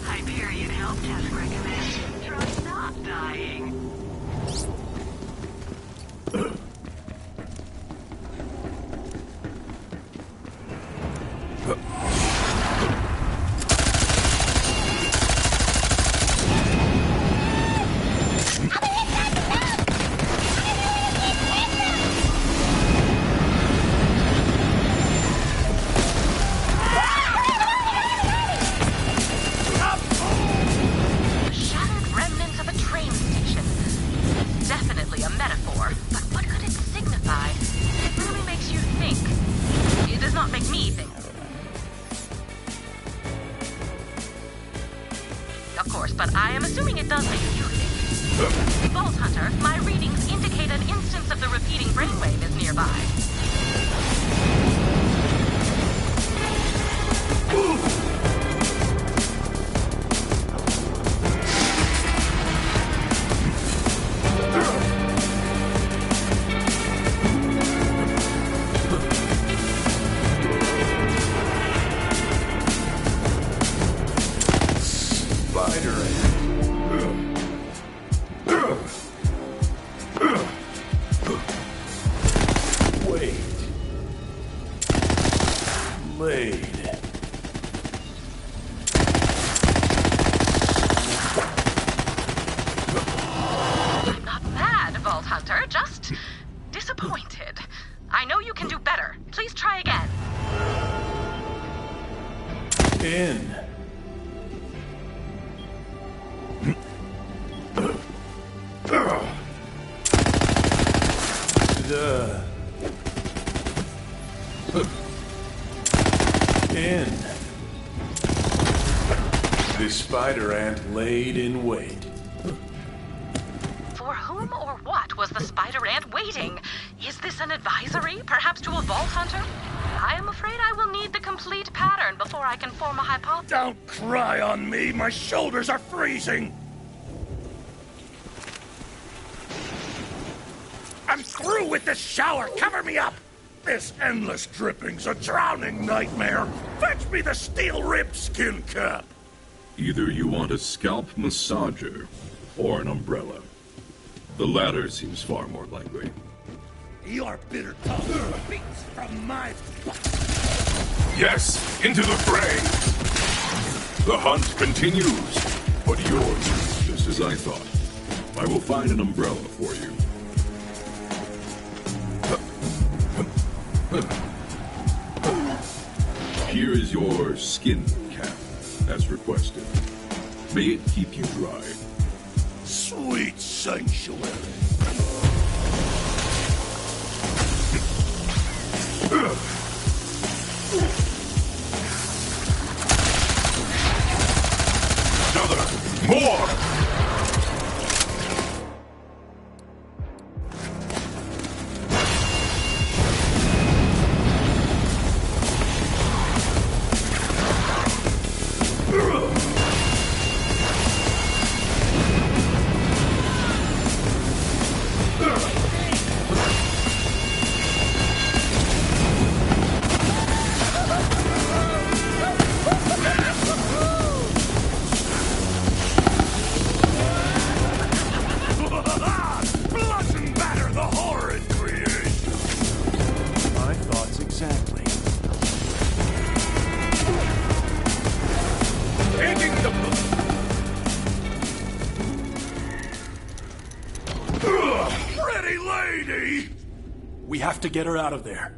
Hyperion help desk recommends try not dying. Of course, but I am assuming it does make you think. Vault Hunter, my readings indicate an instance of the repeating brainwave is nearby. Not bad, Vault Hunter, just disappointed. I know you can do better. Please try again. In. In. The spider ant laid in wait. For whom or what was the spider ant waiting? Is this an advisory, perhaps to a Vault Hunter? I am afraid I will need the complete pattern before I can form a hypothesis. Don't cry on me, my shoulders are freezing. I'm through with this shower, cover me up! This endless dripping's a drowning nightmare. Fetch me the steel-ribbed skin cap. Either you want a scalp massager or an umbrella. The latter seems far more likely. Your bitter tongue beats from my butt. Yes, into the fray! The hunt continues, but yours is just as I thought. I will find an umbrella for you. Here is your skin cap, as requested. May it keep you dry. Sweet sanctuary. Another! more! Blush and batter the horrid creation! My thoughts exactly. Taking the... Pretty lady! We have to get her out of there.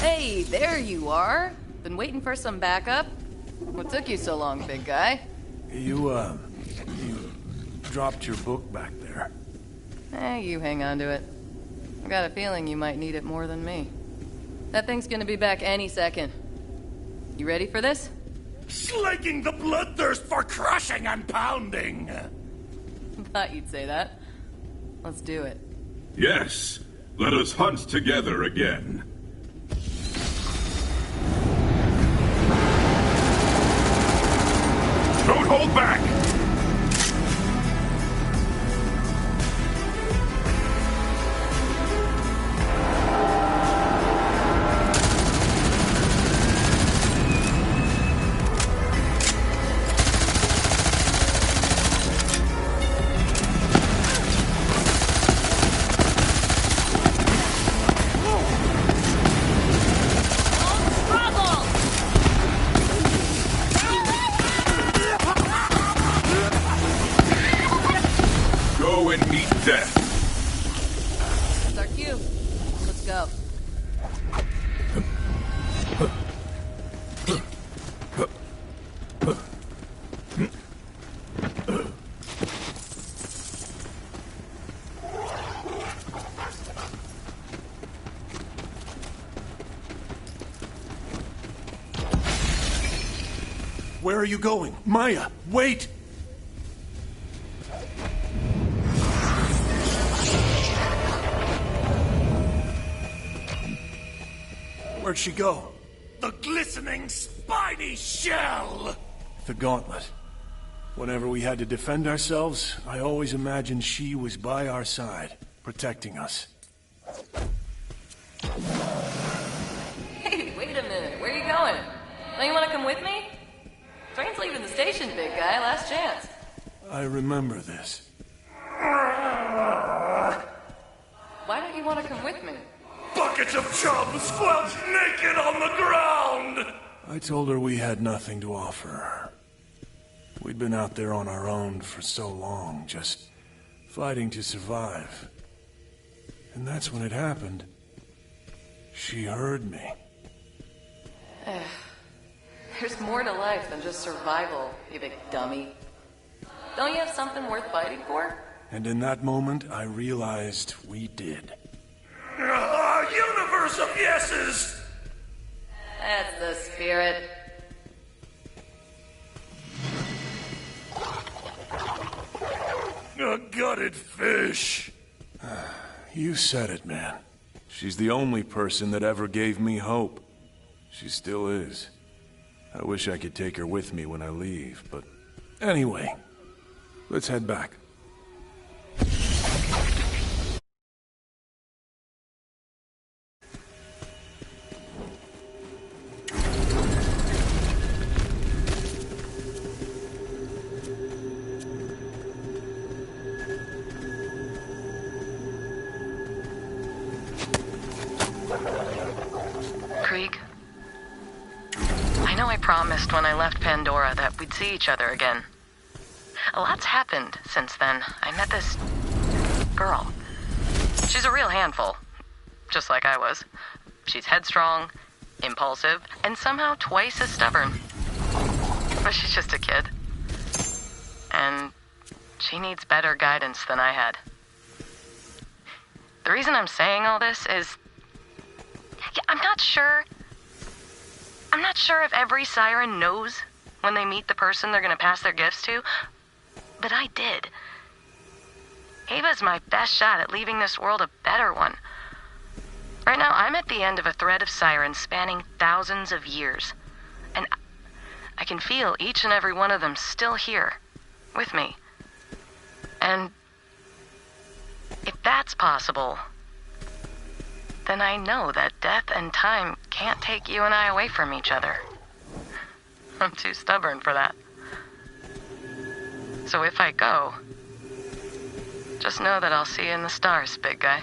Hey, there you are. Been waiting for some backup? What took you so long, big guy? You dropped your book back there. You hang on to it. I got a feeling you might need it more than me. That thing's gonna be back any second. You ready for this? Slaking the bloodthirst for crushing and pounding! Thought you'd say that. Let's do it. Yes, let us hunt together again. Don't hold back! Go and meet death. That's our cue. Let's go. Where are you going? Maya, wait! Where'd she go? The glistening, spiny shell! The gauntlet. Whenever we had to defend ourselves, I always imagined she was by our side, protecting us. Hey, wait a minute. Where are you going? Don't you want to come with me? Train's leaving the station, big guy. Last chance. I remember this. Why don't you want to come with me? Buckets of chum squelched naked on the ground! I told her we had nothing to offer her. We'd been out there on our own for so long, just fighting to survive. And that's when it happened. She heard me. There's more to life than just survival, you big dummy. Don't you have something worth fighting for? And in that moment, I realized we did. A universe of yeses! That's the spirit. A gutted fish. You said it, man. She's the only person that ever gave me hope. She still is. I wish I could take her with me when I leave, but... Anyway, let's head back. Krieg, I know I promised when I left Pandora that we'd see each other again. A lot's happened since then. I met this girl. She's a real handful, just like I was. She's headstrong, impulsive, and somehow twice as stubborn. But she's just a kid. And she needs better guidance than I had. The reason I'm saying all this is... I'm not sure if every siren knows when they meet the person they're gonna pass their gifts to. But I did. Ava's my best shot at leaving this world a better one. Right now, I'm at the end of a thread of sirens spanning thousands of years. And I can feel each and every one of them still here, with me. And if that's possible, then I know that death and time can't take you and I away from each other. I'm too stubborn for that. So if I go, just know that I'll see you in the stars, big guy.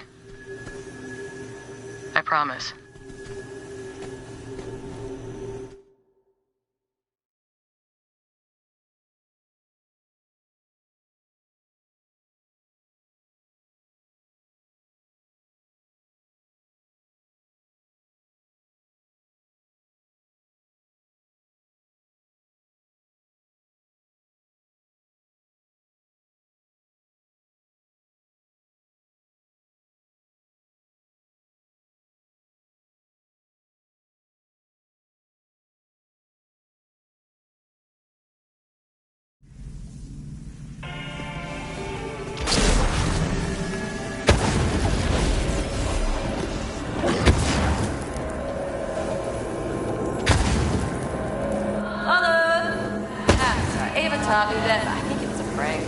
I promise. Taught me that. I think it's a prank.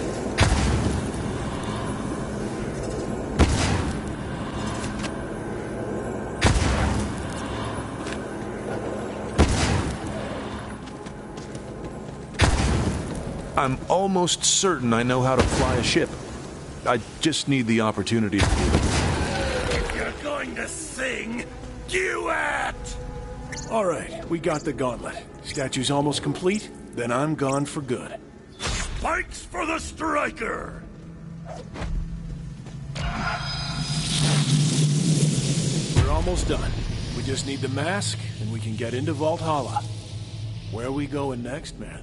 I'm almost certain I know how to fly a ship. I just need the opportunity to do it. If you're going to sing, duet! All right, we got the gauntlet. Statue's almost complete, then I'm gone for good. Spikes for the striker! We're almost done. We just need the mask, and we can get into Valhalla. Where are we going next, man?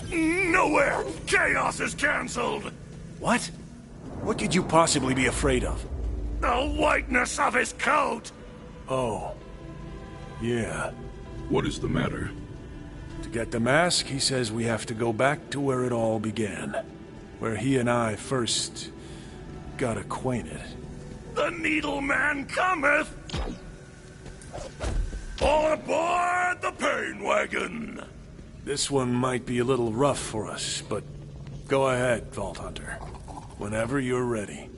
Nowhere! Chaos is cancelled! What? What could you possibly be afraid of? The whiteness of his coat! Oh. Yeah. What is the matter? To get the mask, he says we have to go back to where it all began. Where he and I first got acquainted. The Needle Man cometh! All aboard the pain wagon! This one might be a little rough for us, but go ahead, Vault Hunter. Whenever you're ready.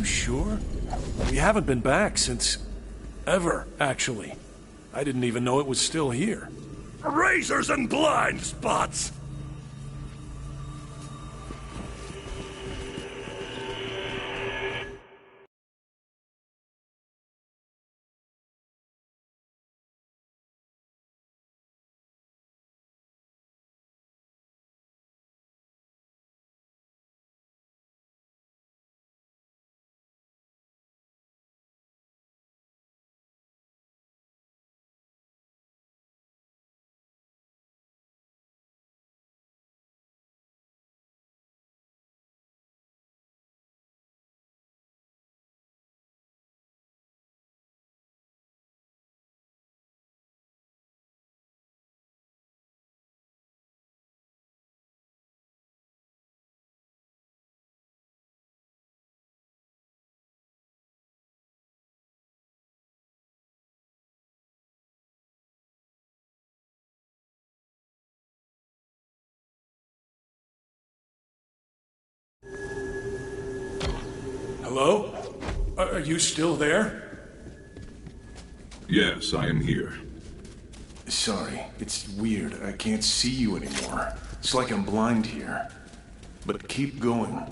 Sure? We haven't been back since... ever, actually. I didn't even know it was still here. Razors and blind spots! Hello? Are you still there? Yes, I am here. Sorry, it's weird. I can't see you anymore. It's like I'm blind here. But keep going.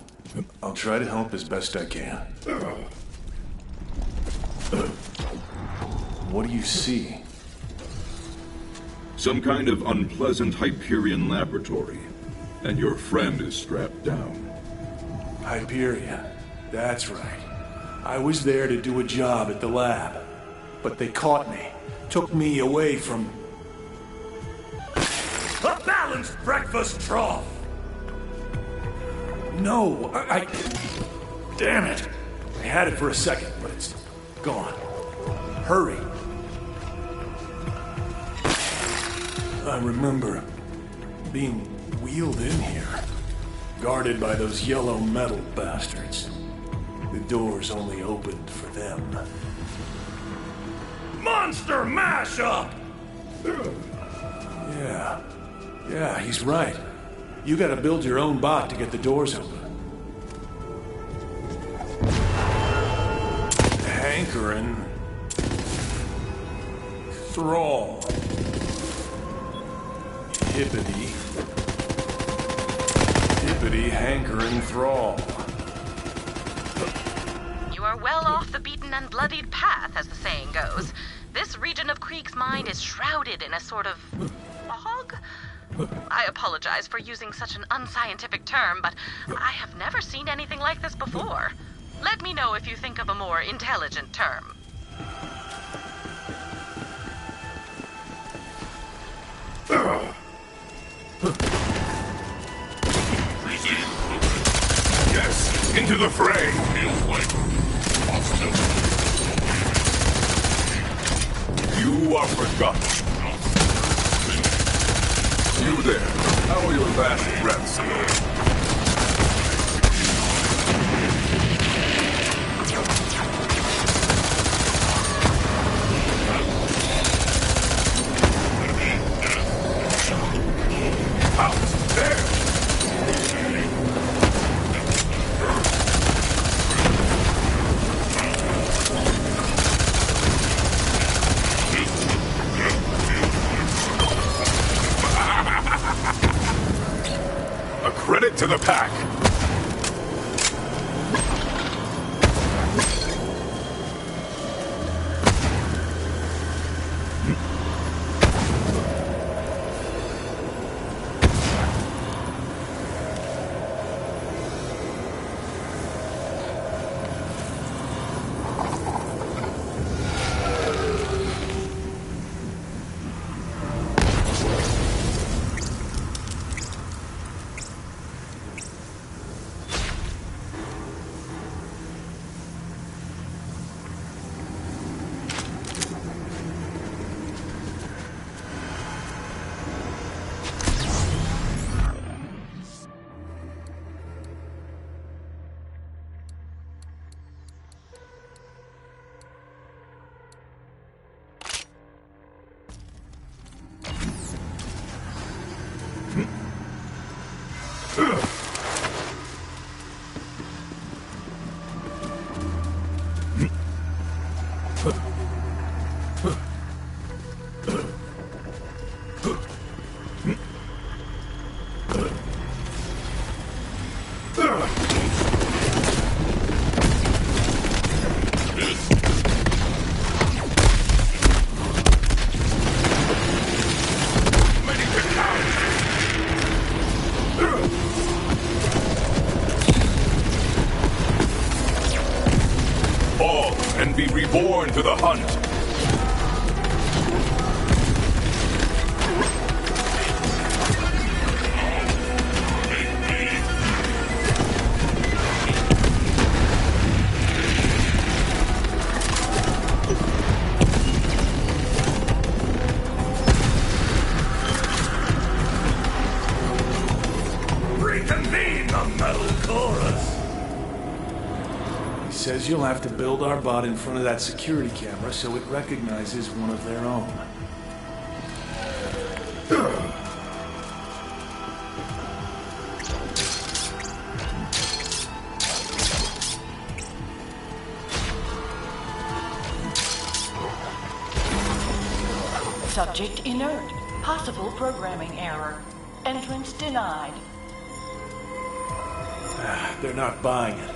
I'll try to help as best I can. What do you see? Some kind of unpleasant Hyperion laboratory. And your friend is strapped down. Hyperion. That's right. I was there to do a job at the lab. But they caught me. Took me away from... A balanced breakfast trough! No, I... Damn it! I had it for a second, but it's gone. Hurry. I remember being wheeled in here, guarded by those yellow metal bastards. The doors only opened for them. Monster mashup! Yeah, he's right. You gotta build your own bot to get the doors open. Hankering. Thrall. Hippity. Hippity, hankering, thrall. You are well off the beaten and bloodied path, as the saying goes. This region of Krieg's mind is shrouded in a sort of fog? I apologize for using such an unscientific term, but I have never seen anything like this before. Let me know if you think of a more intelligent term. Yes, into the fray! You are forgotten. You there. How are your last breaths? Credit to the pack. Be reborn to the hunt. Reconvene the metal chorus. Says you'll have to build our bot in front of that security camera so it recognizes one of their own. Subject inert. Possible programming error. Entrance denied. They're not buying it.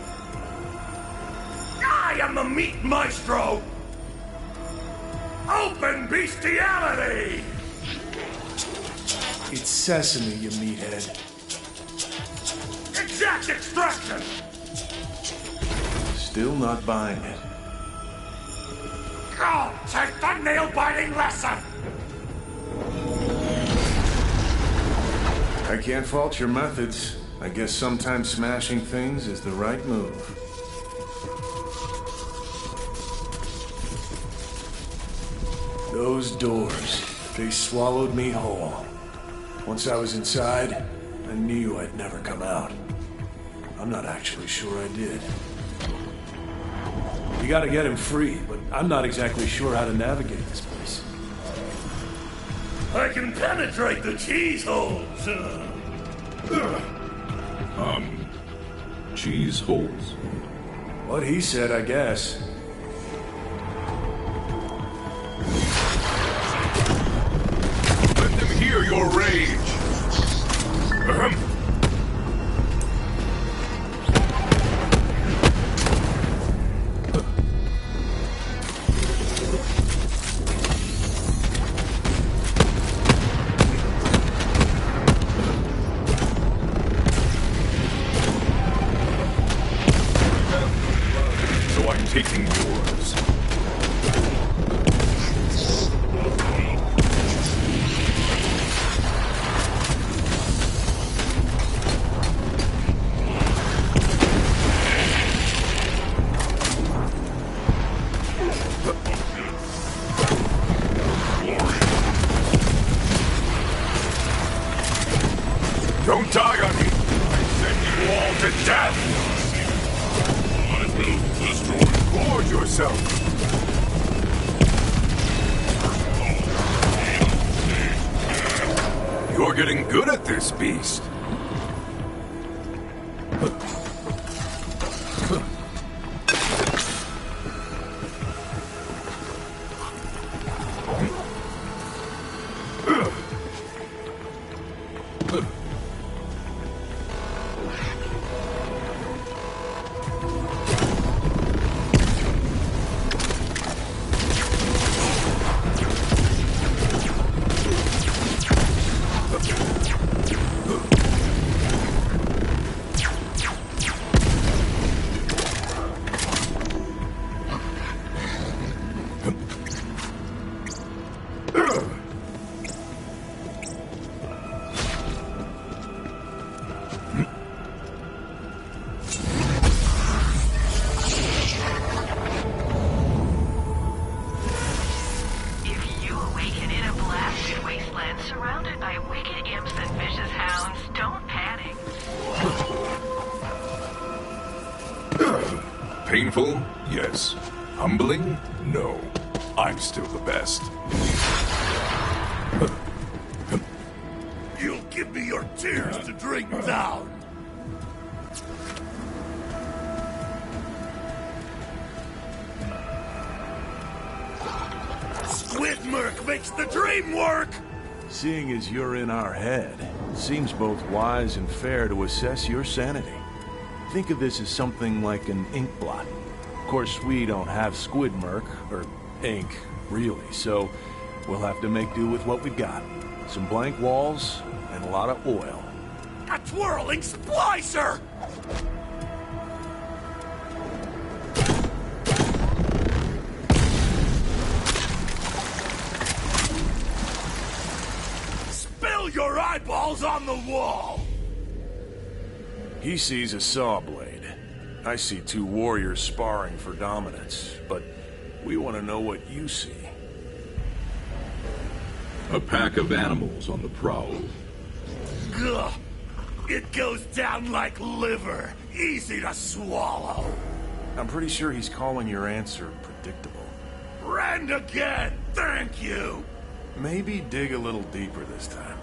I am the meat maestro! Open bestiality! It's sesame, you meathead. Exact extraction! Still not buying it. Go take the nail-biting lesson! I can't fault your methods. I guess sometimes smashing things is the right move. Those doors, they swallowed me whole. Once I was inside, I knew I'd never come out. I'm not actually sure I did. You gotta get him free, but I'm not exactly sure how to navigate this place. I can penetrate the cheese holes. Cheese holes? What he said, I guess. Let them hear your rage! So I'm taking yours. Don't die on me! I send you all to death! I will destroy. Guard yourself! You're getting good at this, beast. If you awaken in a blasted wasteland surrounded by wicked imps and vicious hounds, don't panic. Painful? Yes. Humbling? No. I'm still the best. You'll give me your tears to drink down! Squid Merc makes the dream work! Seeing as you're in our head, it seems both wise and fair to assess your sanity. Think of this as something like an ink blot. Of course, we don't have squid merc, or ink, really, so we'll have to make do with what we've got. Some blank walls, and a lot of oil. A twirling splicer! Spill your eyeballs on the wall! He sees a saw blade. I see two warriors sparring for dominance, but we want to know what you see. A pack of animals on the prowl. Gah! It goes down like liver. Easy to swallow. I'm pretty sure he's calling your answer predictable. Rend again! Thank you! Maybe dig a little deeper this time.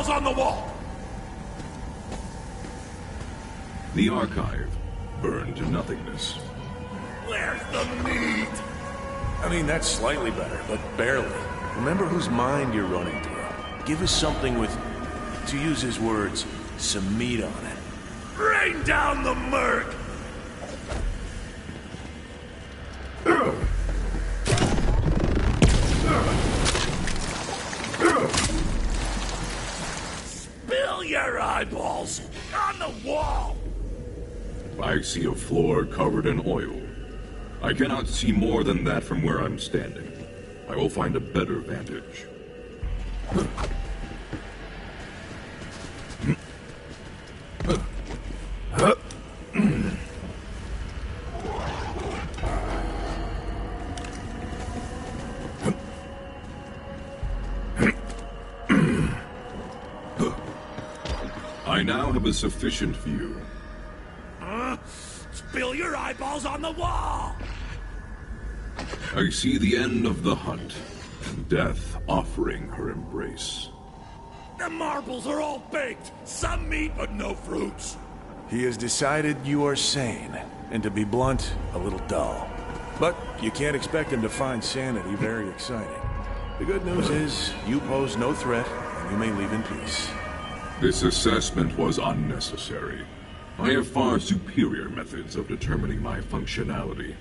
eyeballs on the wall! The archive burned to nothingness. Where's the meat? I mean, that's slightly better, but barely. Remember whose mind you're running through. Give us something with, to use his words, some meat on it. Rain down the murk! Spill your eyeballs on the wall! I see a floor covered in oil. I cannot see more than that from where I'm standing. I will find a better vantage. I now have a sufficient view. Spill your eyeballs on the wall! I see the end of the hunt, and death offering her embrace. The marbles are all baked! Some meat, but no fruits! He has decided you are sane, and to be blunt, a little dull. But you can't expect him to find sanity very exciting. The good news is, you pose no threat, and you may leave in peace. This assessment was unnecessary. I have far superior methods of determining my functionality.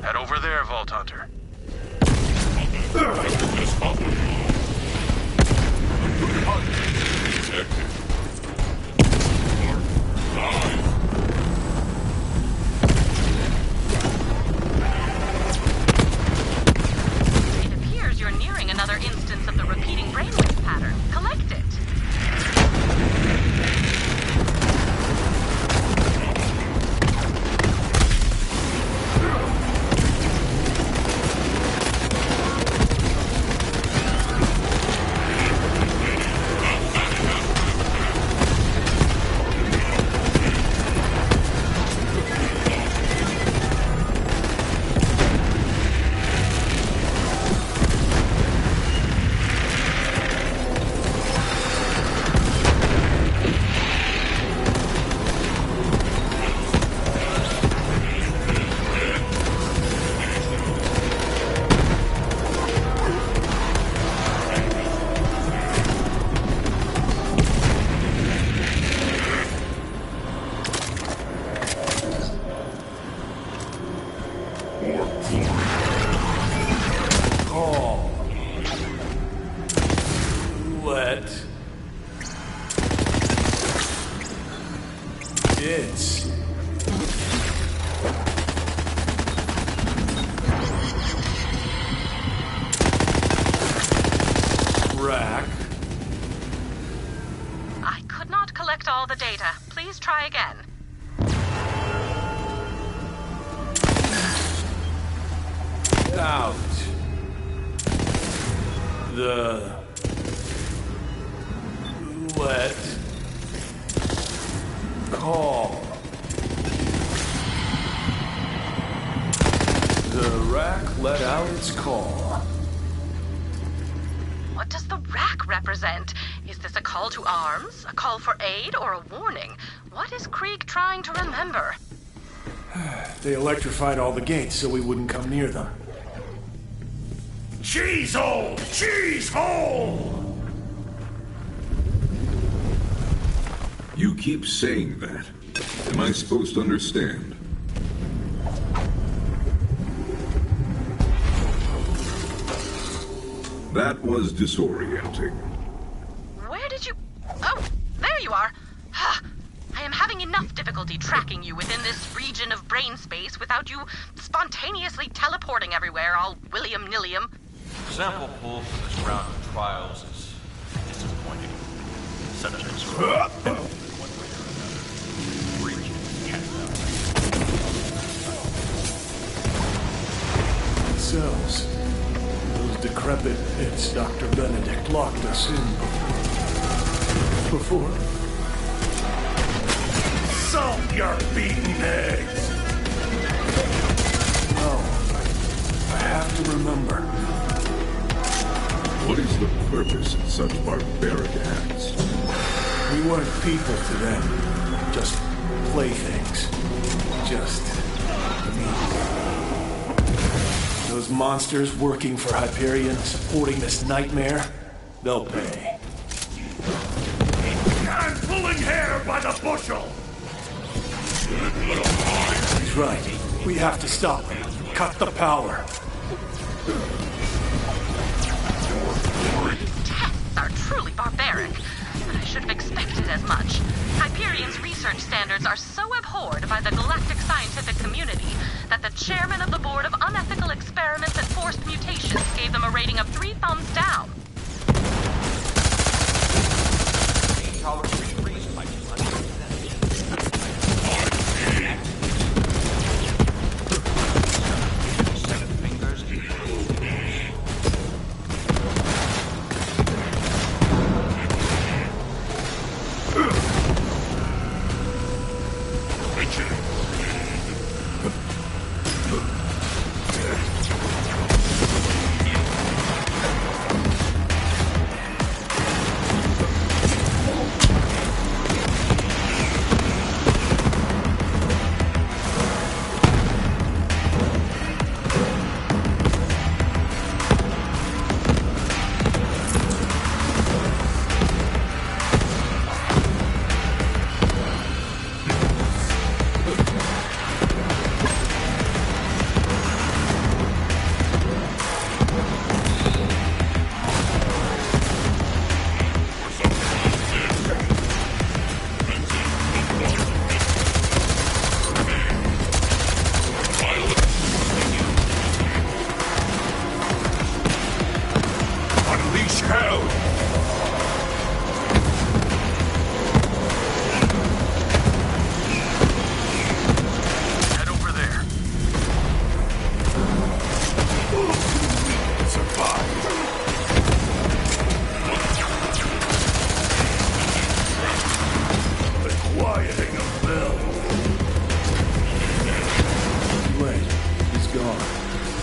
Head over there, Vault Hunter. It appears you're nearing another instance of the repeating brainwave pattern. Collect it. It's... Rack. I could not collect all the data. Please try again. Out. The... Let... Call. The rack let out its call. What does the rack represent? Is this a call to arms, a call for aid, or a warning? What is Krieg trying to remember? They electrified all the gates so we wouldn't come near them. Cheese hole! Cheese hole! You keep saying that. Am I supposed to understand? That was disorienting. Where did you... Oh, there you are. I am having enough difficulty tracking you within this region of brain space without you spontaneously teleporting everywhere, all william-nillium. Sample pool for this round of trials is disappointing. Subjects are all one way or another. Breaching Cells. Those decrepit pits Dr. Benedict locked us in before. Salt your beaten eggs! No. I have to remember. What is the purpose of such barbaric acts? We weren't people to them. Just playthings. Just meat. Those monsters working for Hyperion, supporting this nightmare, they'll pay. I'm pulling hair by the bushel! He's right. We have to stop him. Cut the power. Tests are truly barbaric, but I should have expected as much. Hyperion's research standards are so abhorred by the galactic scientific community that the chairman of the Board of Unethical Experiments and Forced Mutations gave them a rating of 3 thumbs down.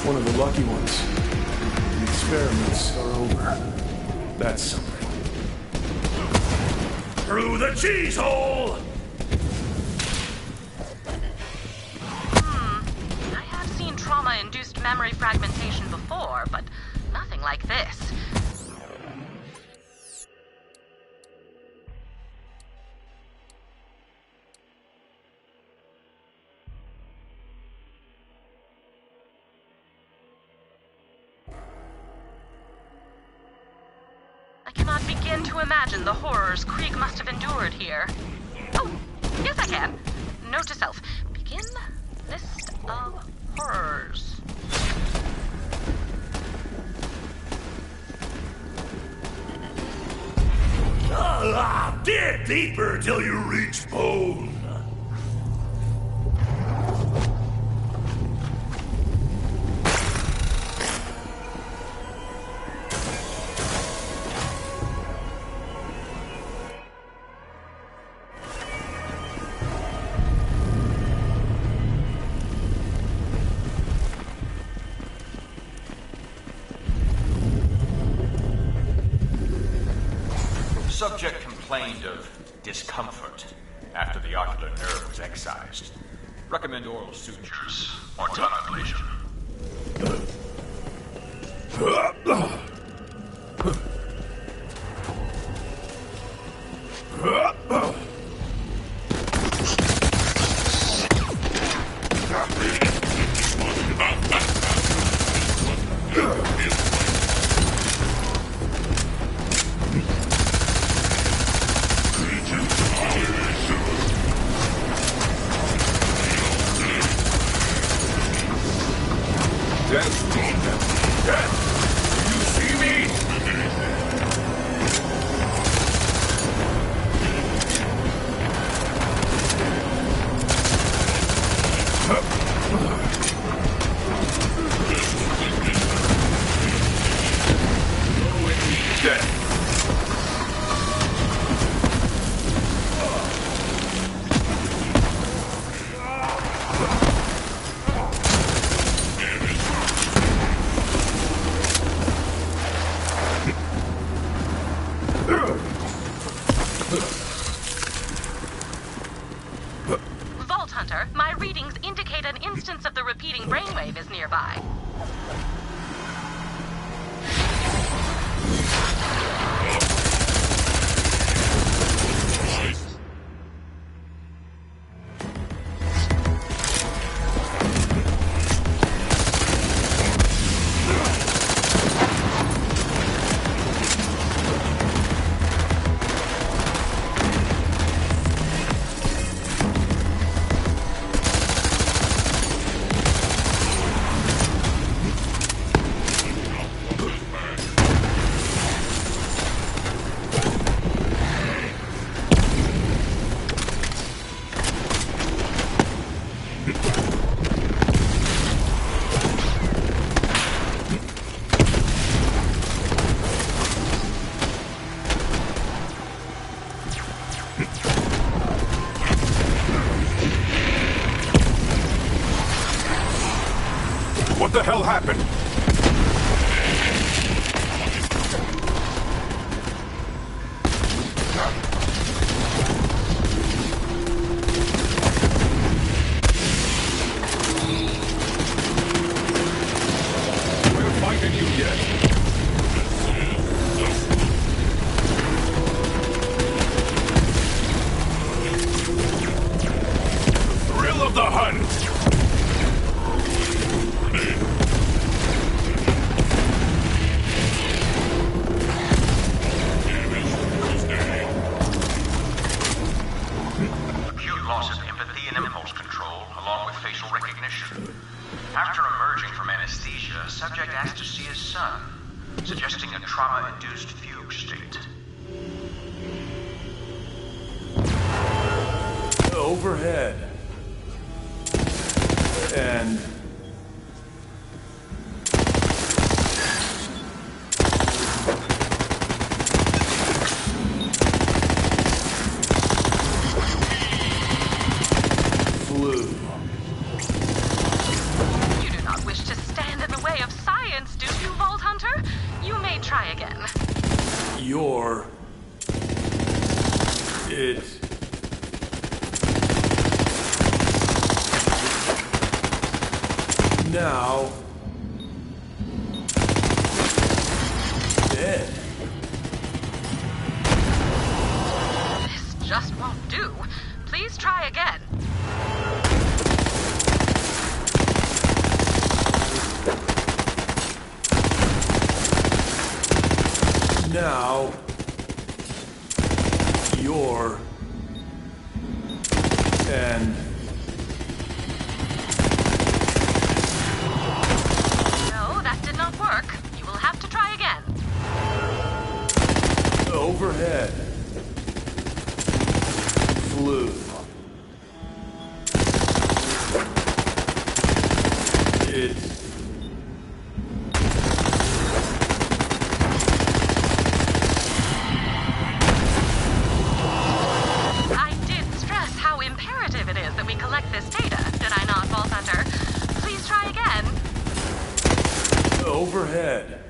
One of the lucky ones. The experiments are over. That's something. Through the cheese hole! I have seen trauma-induced memory fragmentation before, but nothing like this. I cannot begin to imagine the horrors Krieg must have endured here. Oh, yes I can. Note to self. Begin list of horrors. Dig deeper till you reach bone. Subject complained of discomfort after the ocular nerve was excised. Recommend oral sutures or tongue ablation. Hunter. My readings indicate an instance of the repeating brainwave is nearby. What the hell happened? We're fighting you yet. The thrill of the hunt! Loss of empathy and impulse control, along with facial recognition. After emerging from anesthesia, subject asked to see his son, suggesting a trauma-induced fugue state. Overhead. And... You do not wish to stand in the way of science, do you, Vault Hunter? You may try again. You're... It... Now... Dead. This just won't do. Please try again. Now... You're... And... No, that did not work. You will have to try again. Overhead. Flew. It's... I did stress how imperative it is that we collect this data, did I not, Vault Hunter? Please try again. Overhead.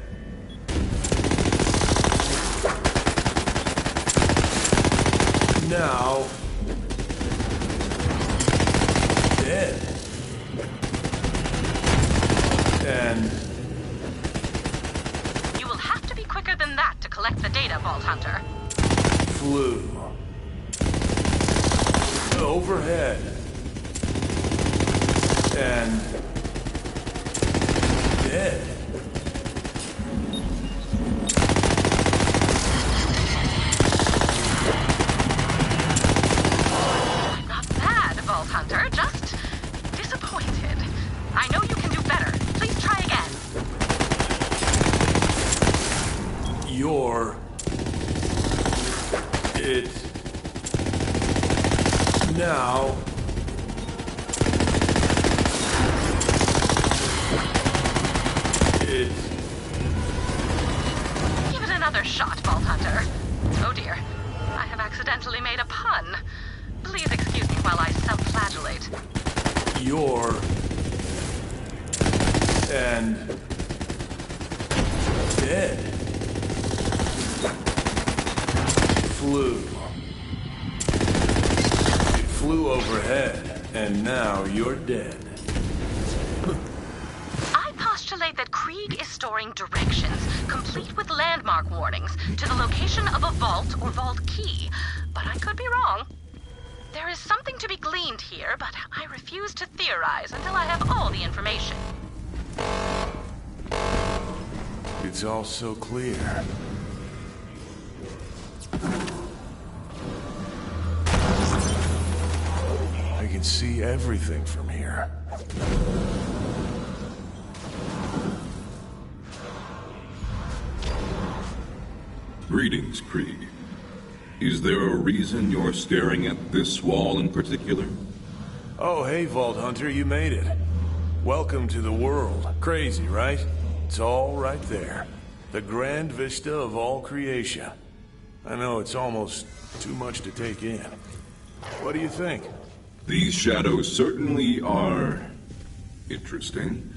Now... Dead. And... You will have to be quicker than that to collect the data, Vault Hunter. Flew. Overhead. And... Dead. Not bad, Vault Hunter, just disappointed. I know you can do better. Please try again. You're... It... Now... It... Give it another shot, Vault Hunter. Oh dear, I have accidentally made a pun. Please excuse me while I self-flagellate. You're... And... Dead. Flew. It flew overhead. And now you're dead. I postulate that Krieg is storing directions, complete with landmark warnings, to the location of a vault or vault key. But I could be wrong. There is something to be gleaned here, but I refuse to theorize until I have all the information. It's all so clear. I can see everything from here. Greetings, Krieg. Is there a reason you're staring at this wall in particular? Oh, hey, Vault Hunter, you made it. Welcome to the world. Crazy, right? It's all right there. The grand vista of all creation. I know it's almost too much to take in. What do you think? These shadows certainly are interesting.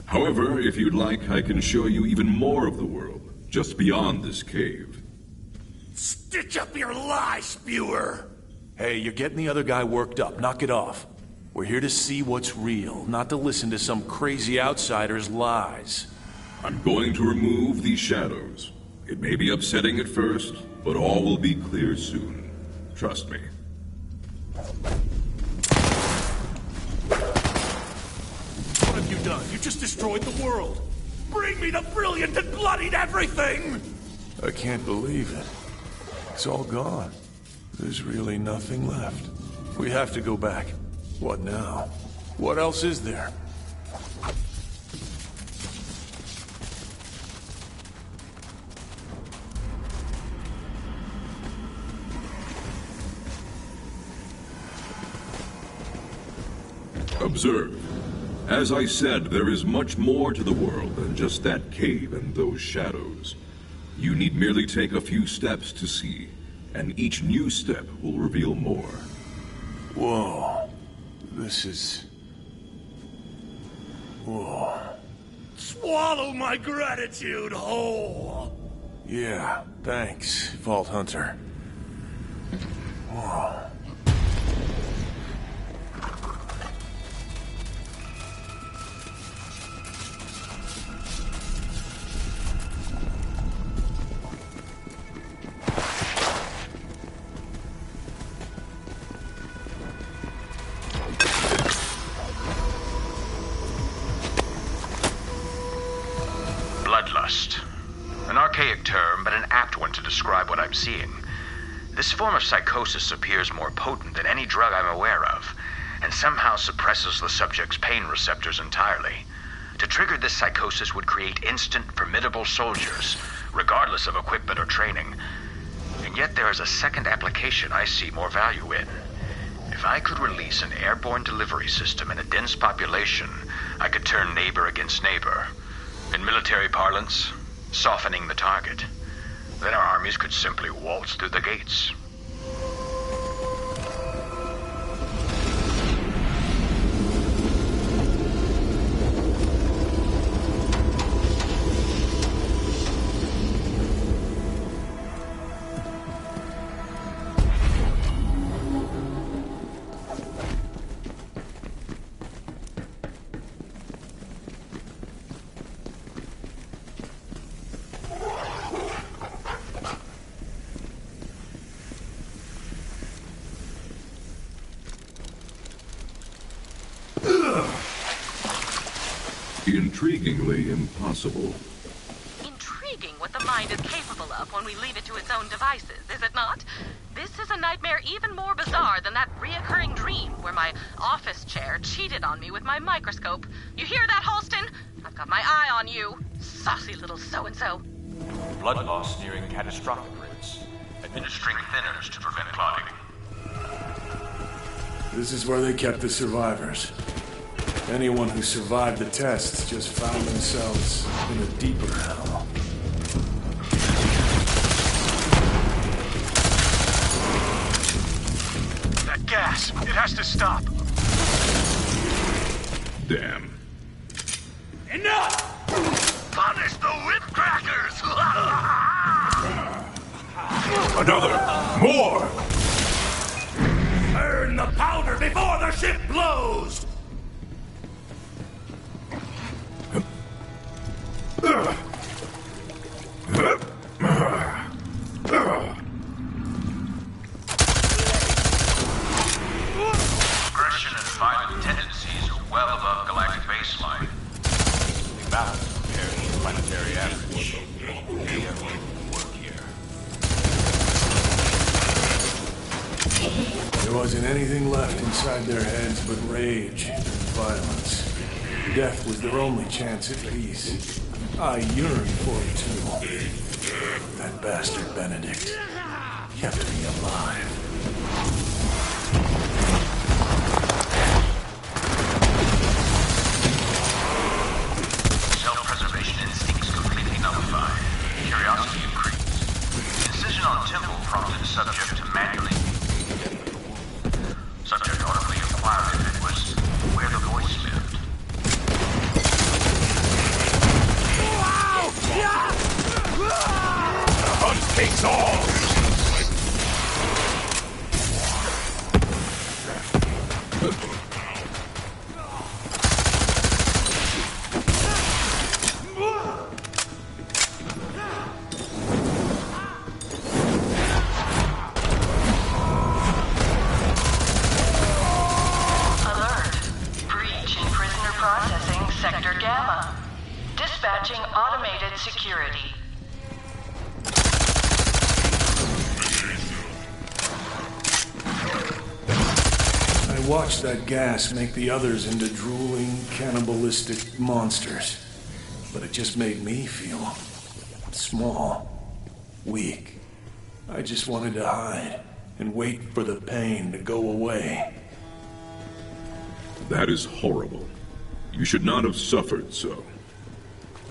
However, if you'd like, I can show you even more of the world, just beyond this cave. Stitch up your lie, spewer! Hey, you're getting the other guy worked up. Knock it off. We're here to see what's real, not to listen to some crazy outsider's lies. I'm going to remove these shadows. It may be upsetting at first, but all will be clear soon. Trust me. What have you done? You just destroyed the world! Bring me the brilliant and bloodied everything! I can't believe it. It's all gone. There's really nothing left. We have to go back. What now? What else is there? Observe. As I said, there is much more to the world than just that cave and those shadows. You need merely take a few steps to see, and each new step will reveal more. Whoa. This is... Whoa. Swallow my gratitude whole! Yeah, thanks, Vault Hunter. Whoa. Bloodlust. An archaic term, but an apt one to describe what I'm seeing. This form of psychosis appears more potent than any drug I'm aware of, and somehow suppresses the subject's pain receptors entirely. To trigger this psychosis would create instant, formidable soldiers, regardless of equipment or training. And yet there is a second application I see more value in. If I could release an airborne delivery system in a dense population, I could turn neighbor against neighbor. In military parlance, softening the target. Then our armies could simply waltz through the gates. Intriguingly impossible. Intriguing what the mind is capable of when we leave it to its own devices, is it not? This is a nightmare even more bizarre than that reoccurring dream where my office chair cheated on me with my microscope. You hear that, Halston? I've got my eye on you, saucy little so-and-so. Blood loss nearing catastrophic rates. Administering thinners to prevent clotting. This is where they kept the survivors. Anyone who survived the tests just found themselves in a deeper hell. That gas, it has to stop. Damn. Enough! Punish the whip crackers! Another! More! Burn the powder before the ship blows! anything left inside their heads but rage and violence. Death was their only chance at peace. I yearned for it too. That bastard Benedict kept me alive. Self-preservation instincts completely nullified. Curiosity increased. Incision on temple prompted the subject to manually. Subject audibly inquired if it was where the voice lived. The hunt takes all! Security. I watched that gas make the others into drooling, cannibalistic monsters. But it just made me feel small, weak. I just wanted to hide and wait for the pain to go away. That is horrible. You should not have suffered so.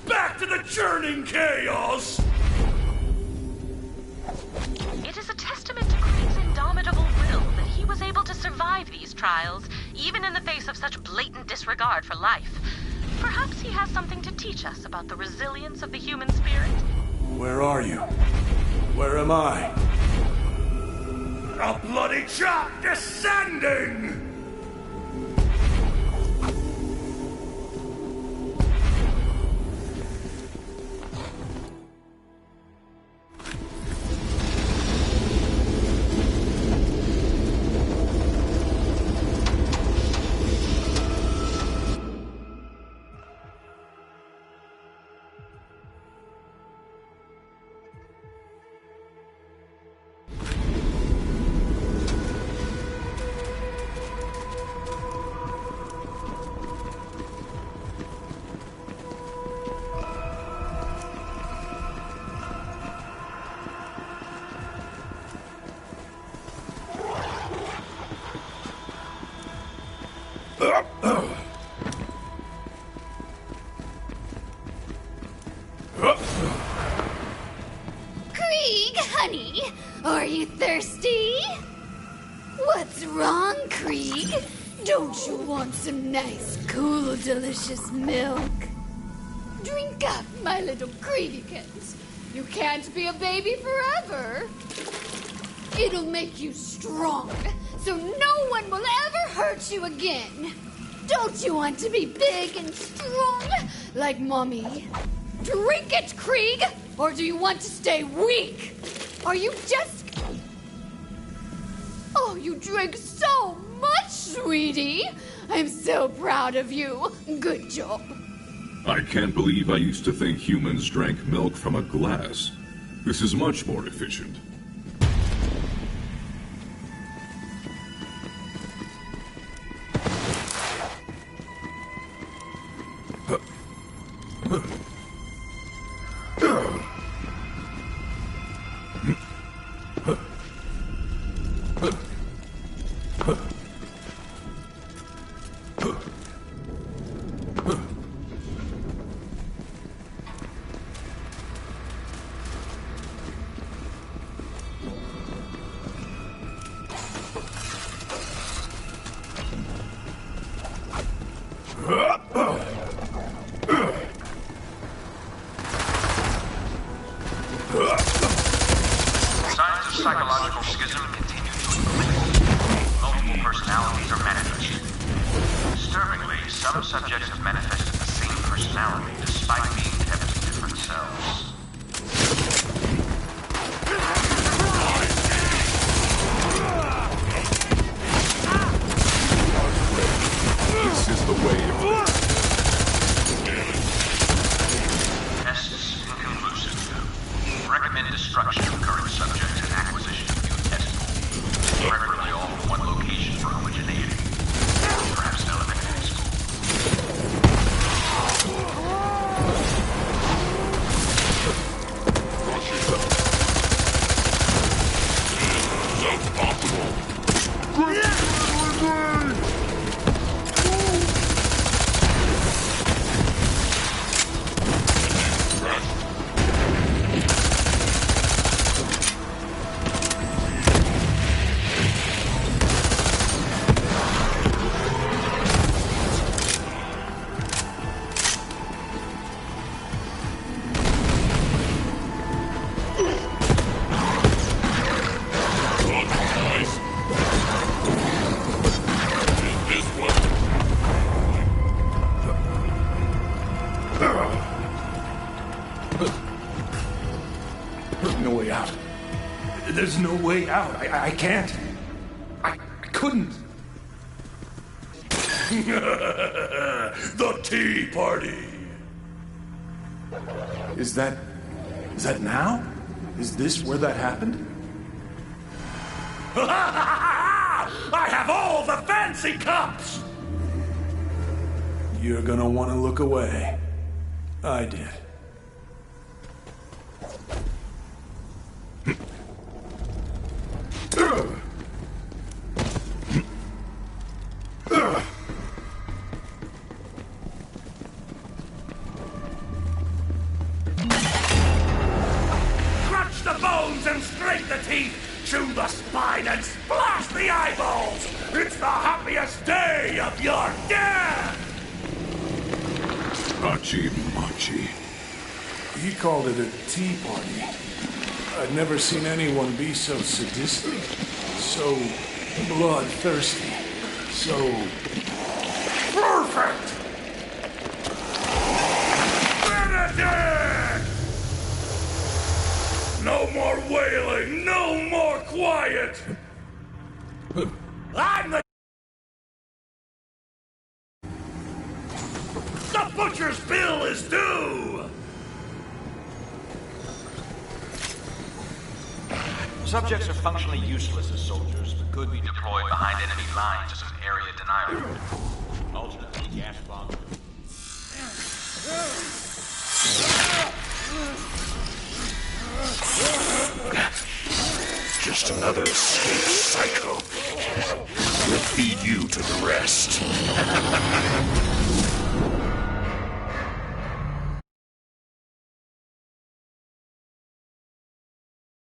Back to the churning chaos! It is a testament to Krieg's indomitable will that he was able to survive these trials, even in the face of such blatant disregard for life. Perhaps he has something to teach us about the resilience of the human spirit. Where are you? Where am I? A bloody chop descending! Krieg, honey, are you thirsty? What's wrong, Krieg? Don't you want some nice, cool, delicious milk? Drink up, my little Kriegikins. You can't be a baby forever. It'll make you strong, so no one will ever hurt you again. Don't you want to be big and strong like Mommy? Drink it, Krieg, or do you want to stay weak? Are you just... Oh, you drink so much, sweetie. I'm so proud of you. Good job. I can't believe I used to think humans drank milk from a glass. This is much more efficient. Signs of psychological schism continue to increase. Multiple personalities are manifested. Disturbingly, some subjects have manifested the same personality despite being kept in different cells. This is the way of Tests inconclusive. Recommend destruction of current subjects and acquisition of new test pools, preferably all from one location. There's no way out. I can't. I couldn't. The tea party. Is that now? Is this where that happened? I have all the fancy cups! You're gonna want to look away. I did. Crunch the bones and scrape the teeth! Chew the spine and splash the eyeballs! It's the happiest day of your death! Machi Machi. He called it a tea party. I'd never seen anyone be so sadistic, so bloodthirsty, so... Perfect! Benedict! No more wailing, no more quiet! I'm the butcher's bill is due! Subjects are functionally useless as soldiers, but could be deployed behind enemy lines as an area denial. Alternately, gas bomb. Just another escaped psycho. We'll feed you to the rest.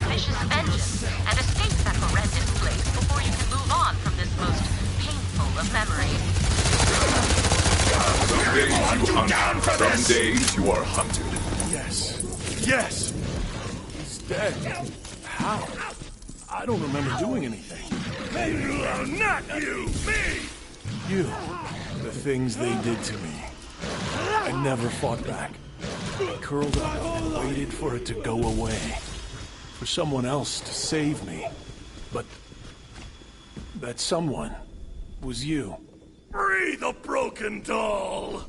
Vicious vengeance and escape that horrendous place before you can move on from this most painful of memories. Some days you hunt, some days you are hunted. Yes. Yes! He's dead. How? I don't remember doing anything. Not you! Me! You. The things they did to me. I never fought back. I curled up and waited for it to go away. For someone else to save me. But that someone was you. Free the broken doll!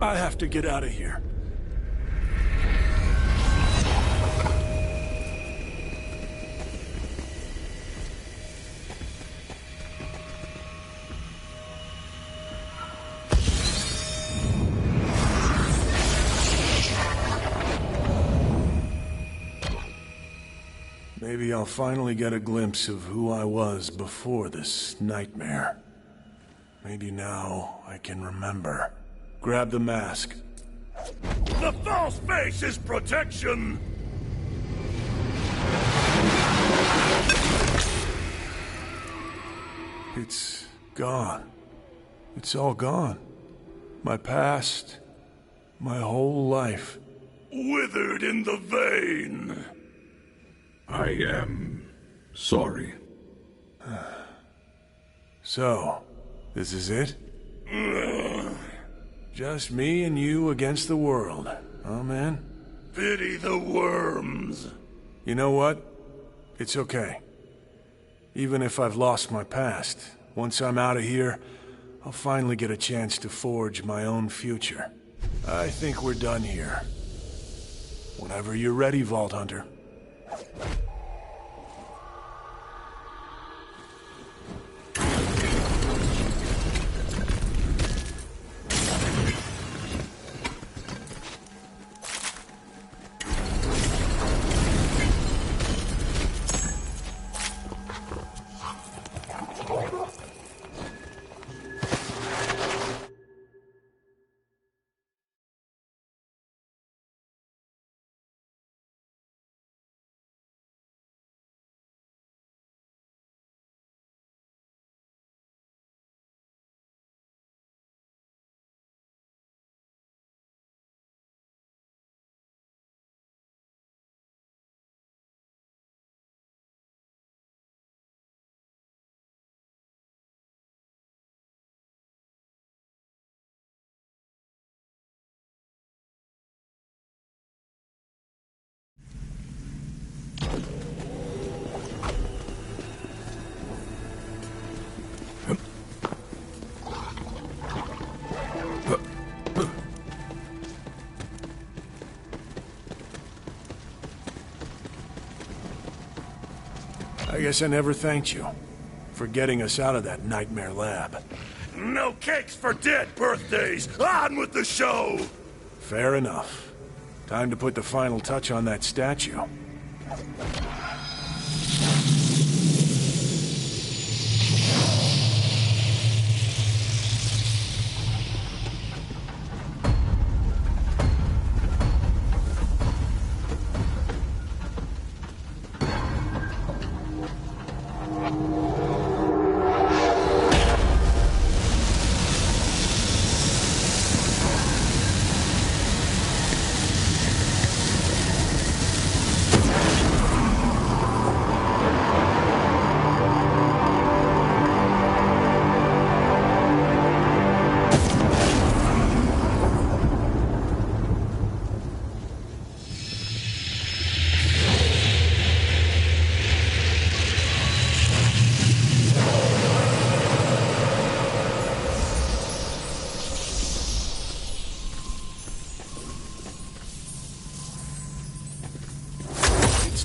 I have to get out of here. Maybe I'll finally get a glimpse of who I was before this nightmare. Maybe now I can remember. Grab the mask. The false face is protection! It's gone. It's all gone. My past, my whole life. Withered in the vein. I am sorry. So, this is it? Just me and you against the world, huh, man? Pity the worms. You know what? It's okay. Even if I've lost my past, once I'm out of here, I'll finally get a chance to forge my own future. I think we're done here. Whenever you're ready, Vault Hunter. guess I never thanked you for getting us out of that nightmare lab. No cakes for dead birthdays! On with the show! Fair enough. Time to put the final touch on that statue.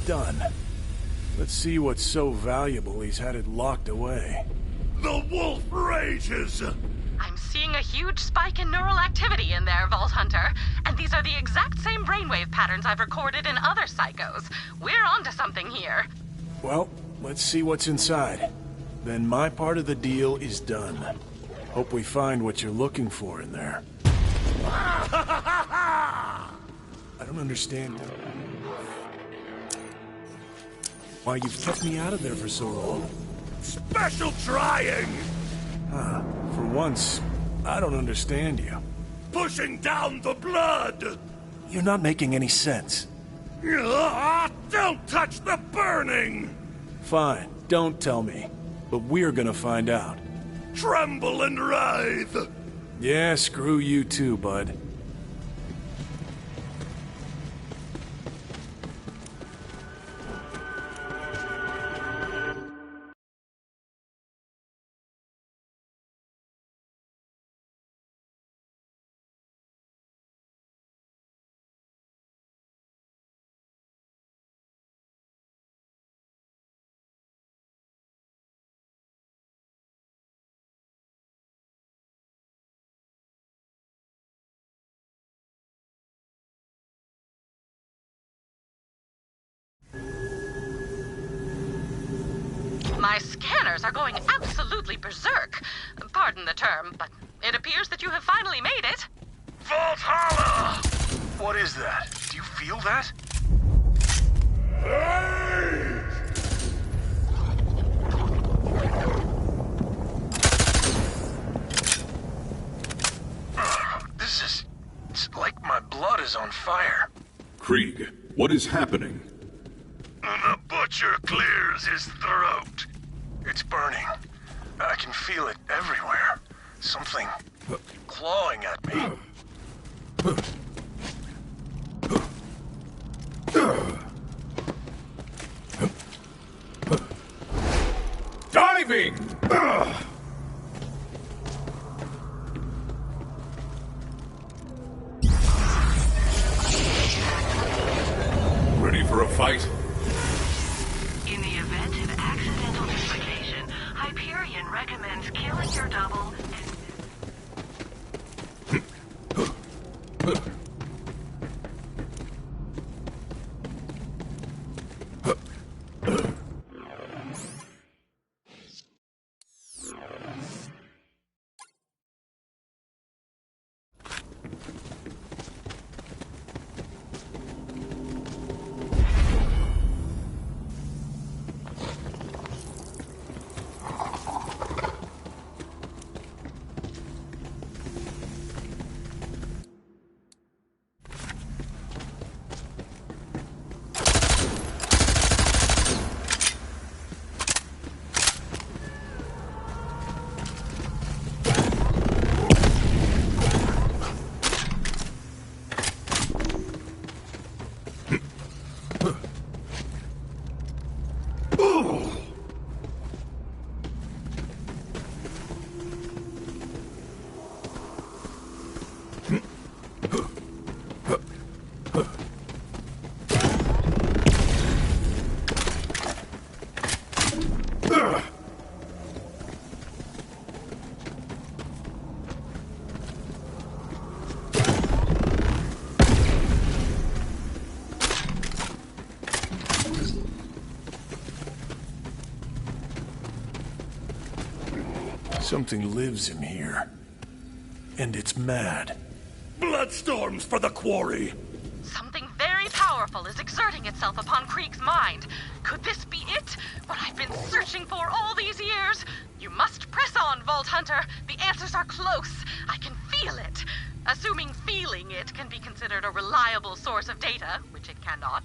Done. Let's see what's so valuable he's had it locked away. The wolf rages! I'm seeing a huge spike in neural activity in there, Vault Hunter. And these are the exact same brainwave patterns I've recorded in other psychos. We're onto something here. Well, let's see what's inside. Then my part of the deal is done. Hope we find what you're looking for in there. I don't understand why you've kept me out of there for so long. Special trying! Huh. For once, I don't understand you. Pushing down the blood! You're not making any sense. Don't touch the burning! Fine, don't tell me. But we're gonna find out. Tremble and writhe! Yeah, screw you too, bud. My scanners are going absolutely berserk. Pardon the term, but it appears that you have finally made it. Valhalla! What is that? Do you feel that? It's like my blood is on fire. Krieg, what is happening? The butcher clears his throat. It's burning. I can feel it everywhere. Something clawing at me. Diving! Ready for a fight? In the event of accidental dislocation, Hyperion recommends killing your double Something lives in here. And it's mad. Bloodstorms for the quarry! Something very powerful is exerting itself upon Krieg's mind. Could this be it? What I've been searching for all these years? You must press on, Vault Hunter. The answers are close. I can feel it. Assuming feeling it can be considered a reliable source of data, which it cannot.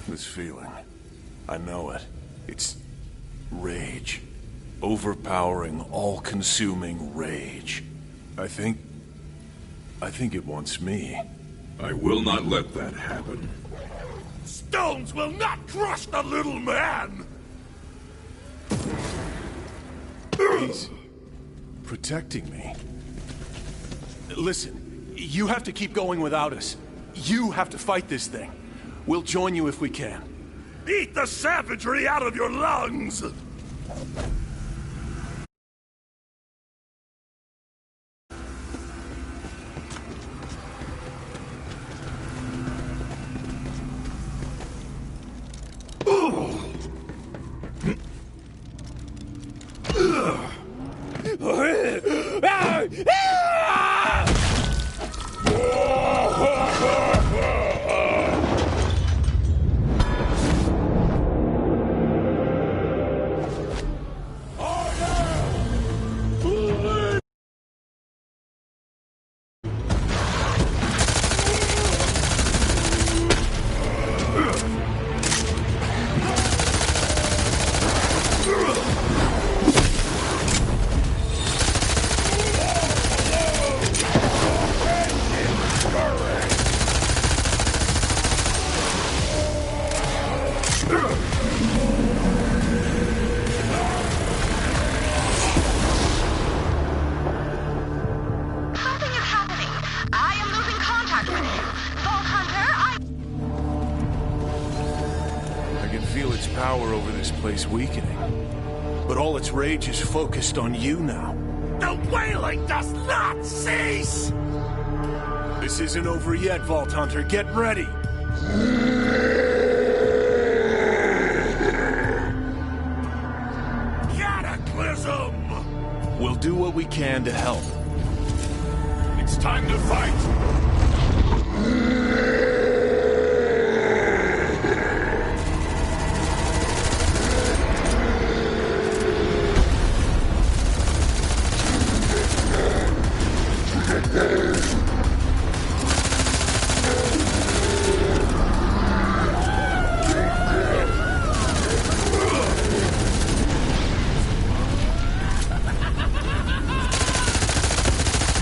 This feeling, I know it. It's rage. Overpowering, all-consuming rage. I think it wants me. I will not let that happen. Stones will not crush the little man! He's protecting me. Listen, you have to keep going without us. You have to fight this thing. We'll join you if we can. Eat the savagery out of your lungs! Weakening. But all its rage is focused on you now. The wailing does not cease! This isn't over yet, Vault Hunter. Get ready! Cataclysm! We'll do what we can to help. It's time to fight!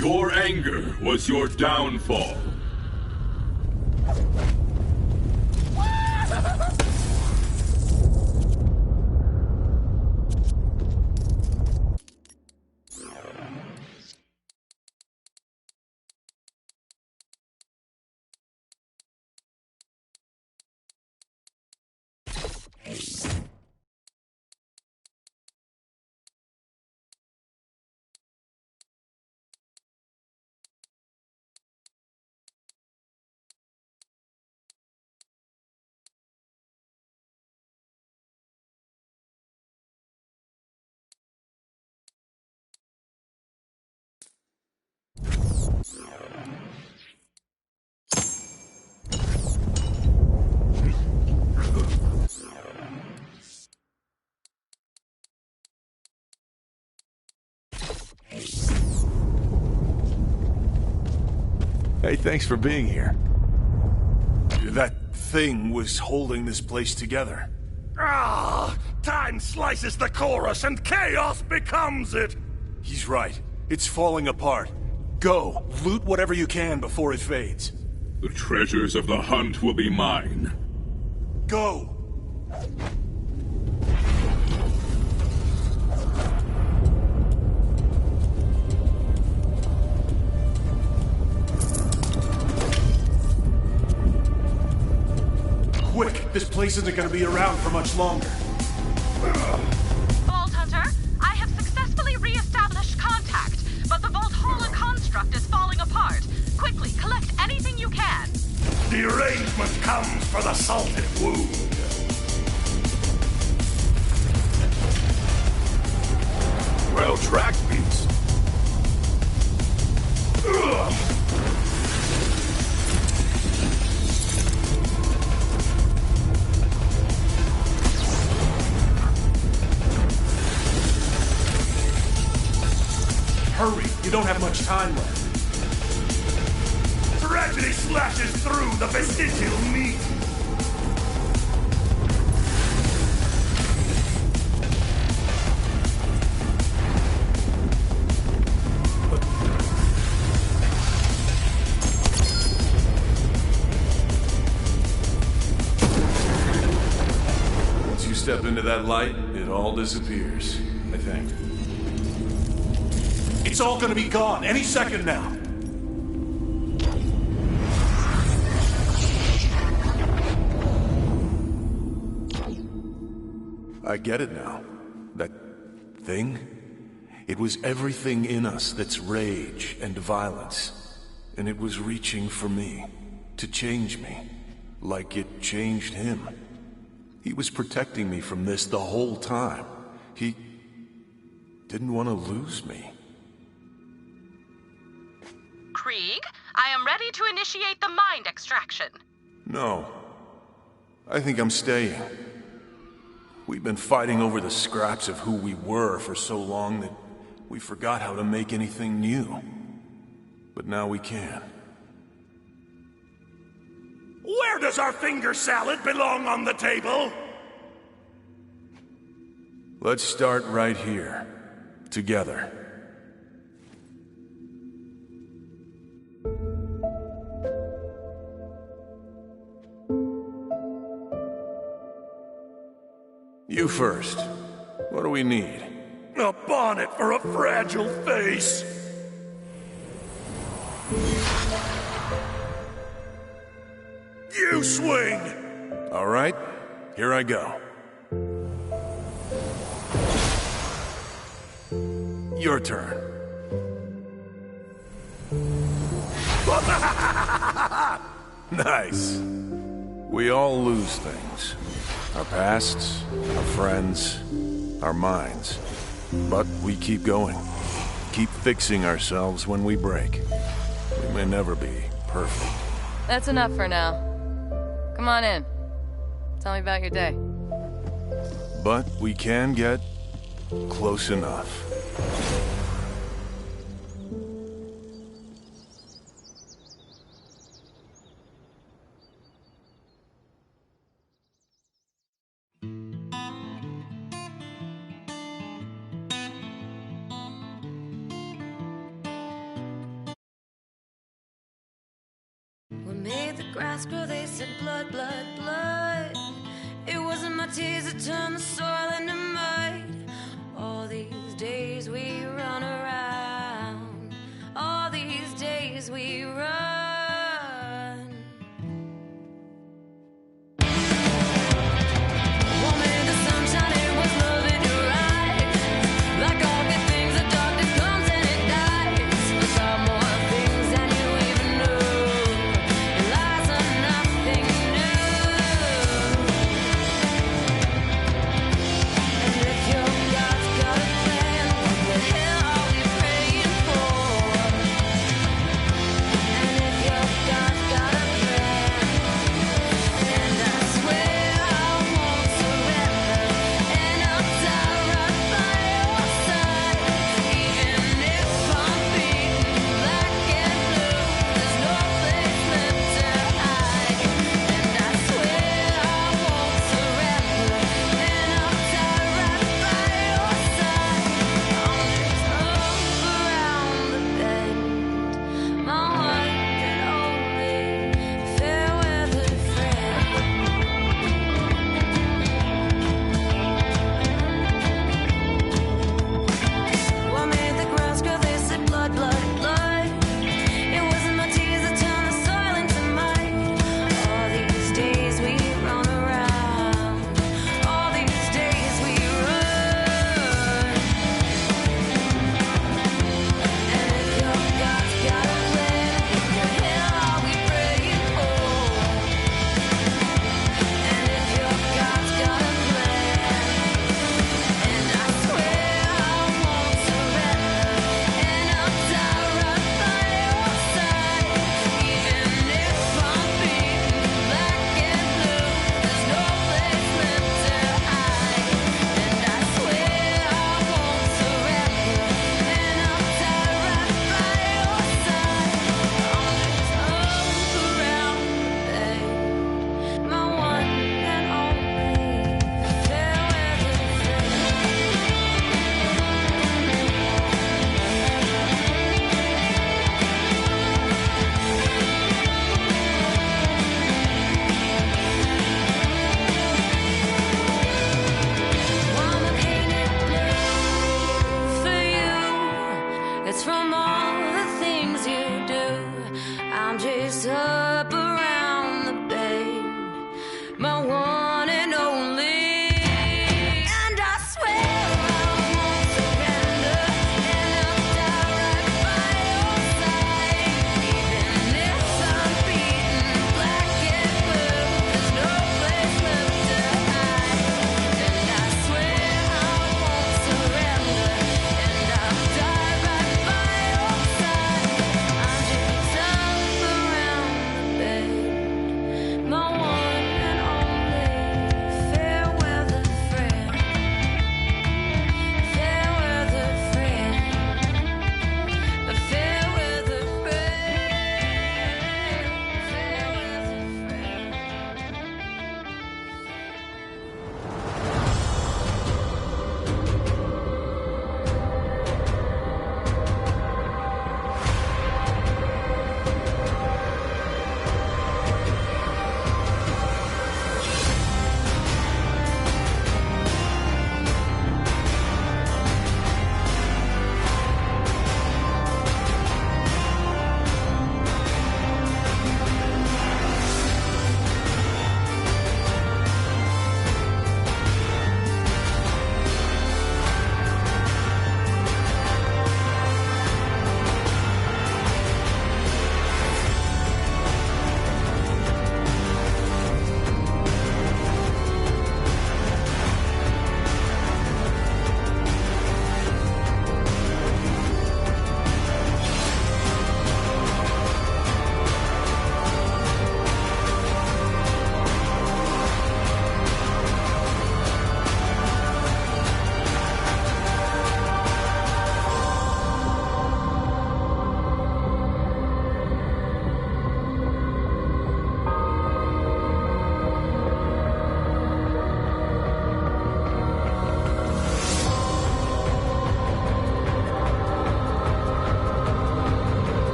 Your anger was your downfall. Hey, thanks for being here. That thing was holding this place together. Ah! Time slices the chorus and chaos becomes it! He's right. It's falling apart. Go, loot whatever you can before it fades. The treasures of the hunt will be mine. Go! Quick! This place isn't gonna be around for much longer. Vault Hunter, I have successfully re-established contact, but the Vault Holo construct is falling apart. Quickly, collect anything you derangement comes for the salted wound. Well tracked, beast. Hurry, you don't have much time left. Tragedy slashes through the vestigial meat. Once you step into that light, it all disappears, I think. It's all gonna be gone any second now. I get it now. That thing? It was everything in us that's rage and violence. And it was reaching for me, to change me, like it changed him. He was protecting me from this the whole time. He didn't want to lose me. Krieg, I am ready to initiate the mind extraction. No. I think I'm staying. We've been fighting over the scraps of who we were for so long that we forgot how to make anything new. But now we can. Where does our finger salad belong on the table? Let's start right here. Together. You first. What do we need? A bonnet for a fragile face. You swing! All right, here I go. Your turn. Nice. We all lose things. Our pasts, our friends, our minds. But we keep going. Keep fixing ourselves when we break. We may never be perfect. That's enough for now. Come on in. Tell me about your day. But we can get close enough. We made the grass grow, they said blood, blood, blood. It wasn't my tears that turned the soil into mud. All these days we run around, all these days we run. Woman, the sunshine, it was love in your eyes. Like all good things, the darkness comes and it dies. But there are more things than you even know. Lies are nothing new. And if your God's got a plan, what the hell are we praying for? And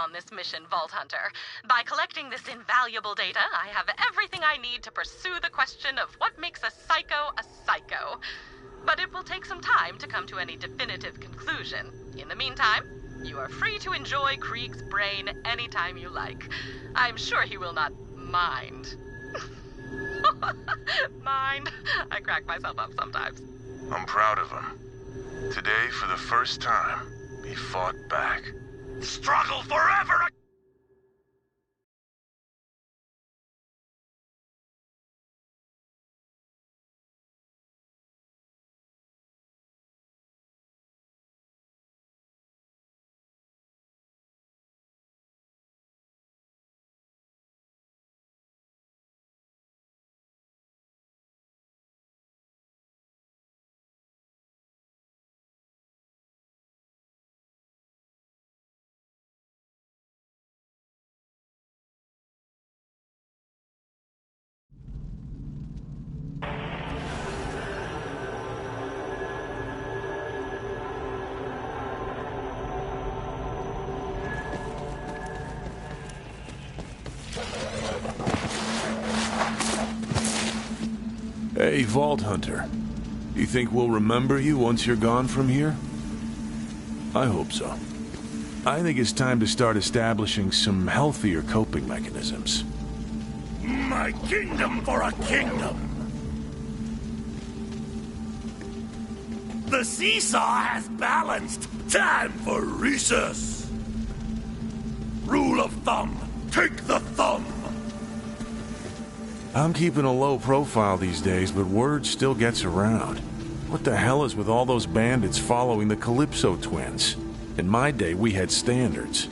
on this mission, Vault Hunter. By collecting this invaluable data, I have everything I need to pursue the question of what makes a psycho a psycho. But it will take some time to come to any definitive conclusion. In the meantime, you are free to enjoy Krieg's brain anytime you like. I'm sure he will not mind. Mind? I crack myself up sometimes. I'm proud of him. Today, for the first time, he fought back. Struggle forever! Hey, Vault Hunter. You think we'll remember you once you're gone from here? I hope so. I think it's time to start establishing some healthier coping mechanisms. My kingdom for a kingdom! The seesaw has balanced. Time for recess! Rule of thumb, take the thumb! I'm keeping a low profile these days, but word still gets around. What the hell is with all those bandits following the Calypso twins? In my day, we had standards.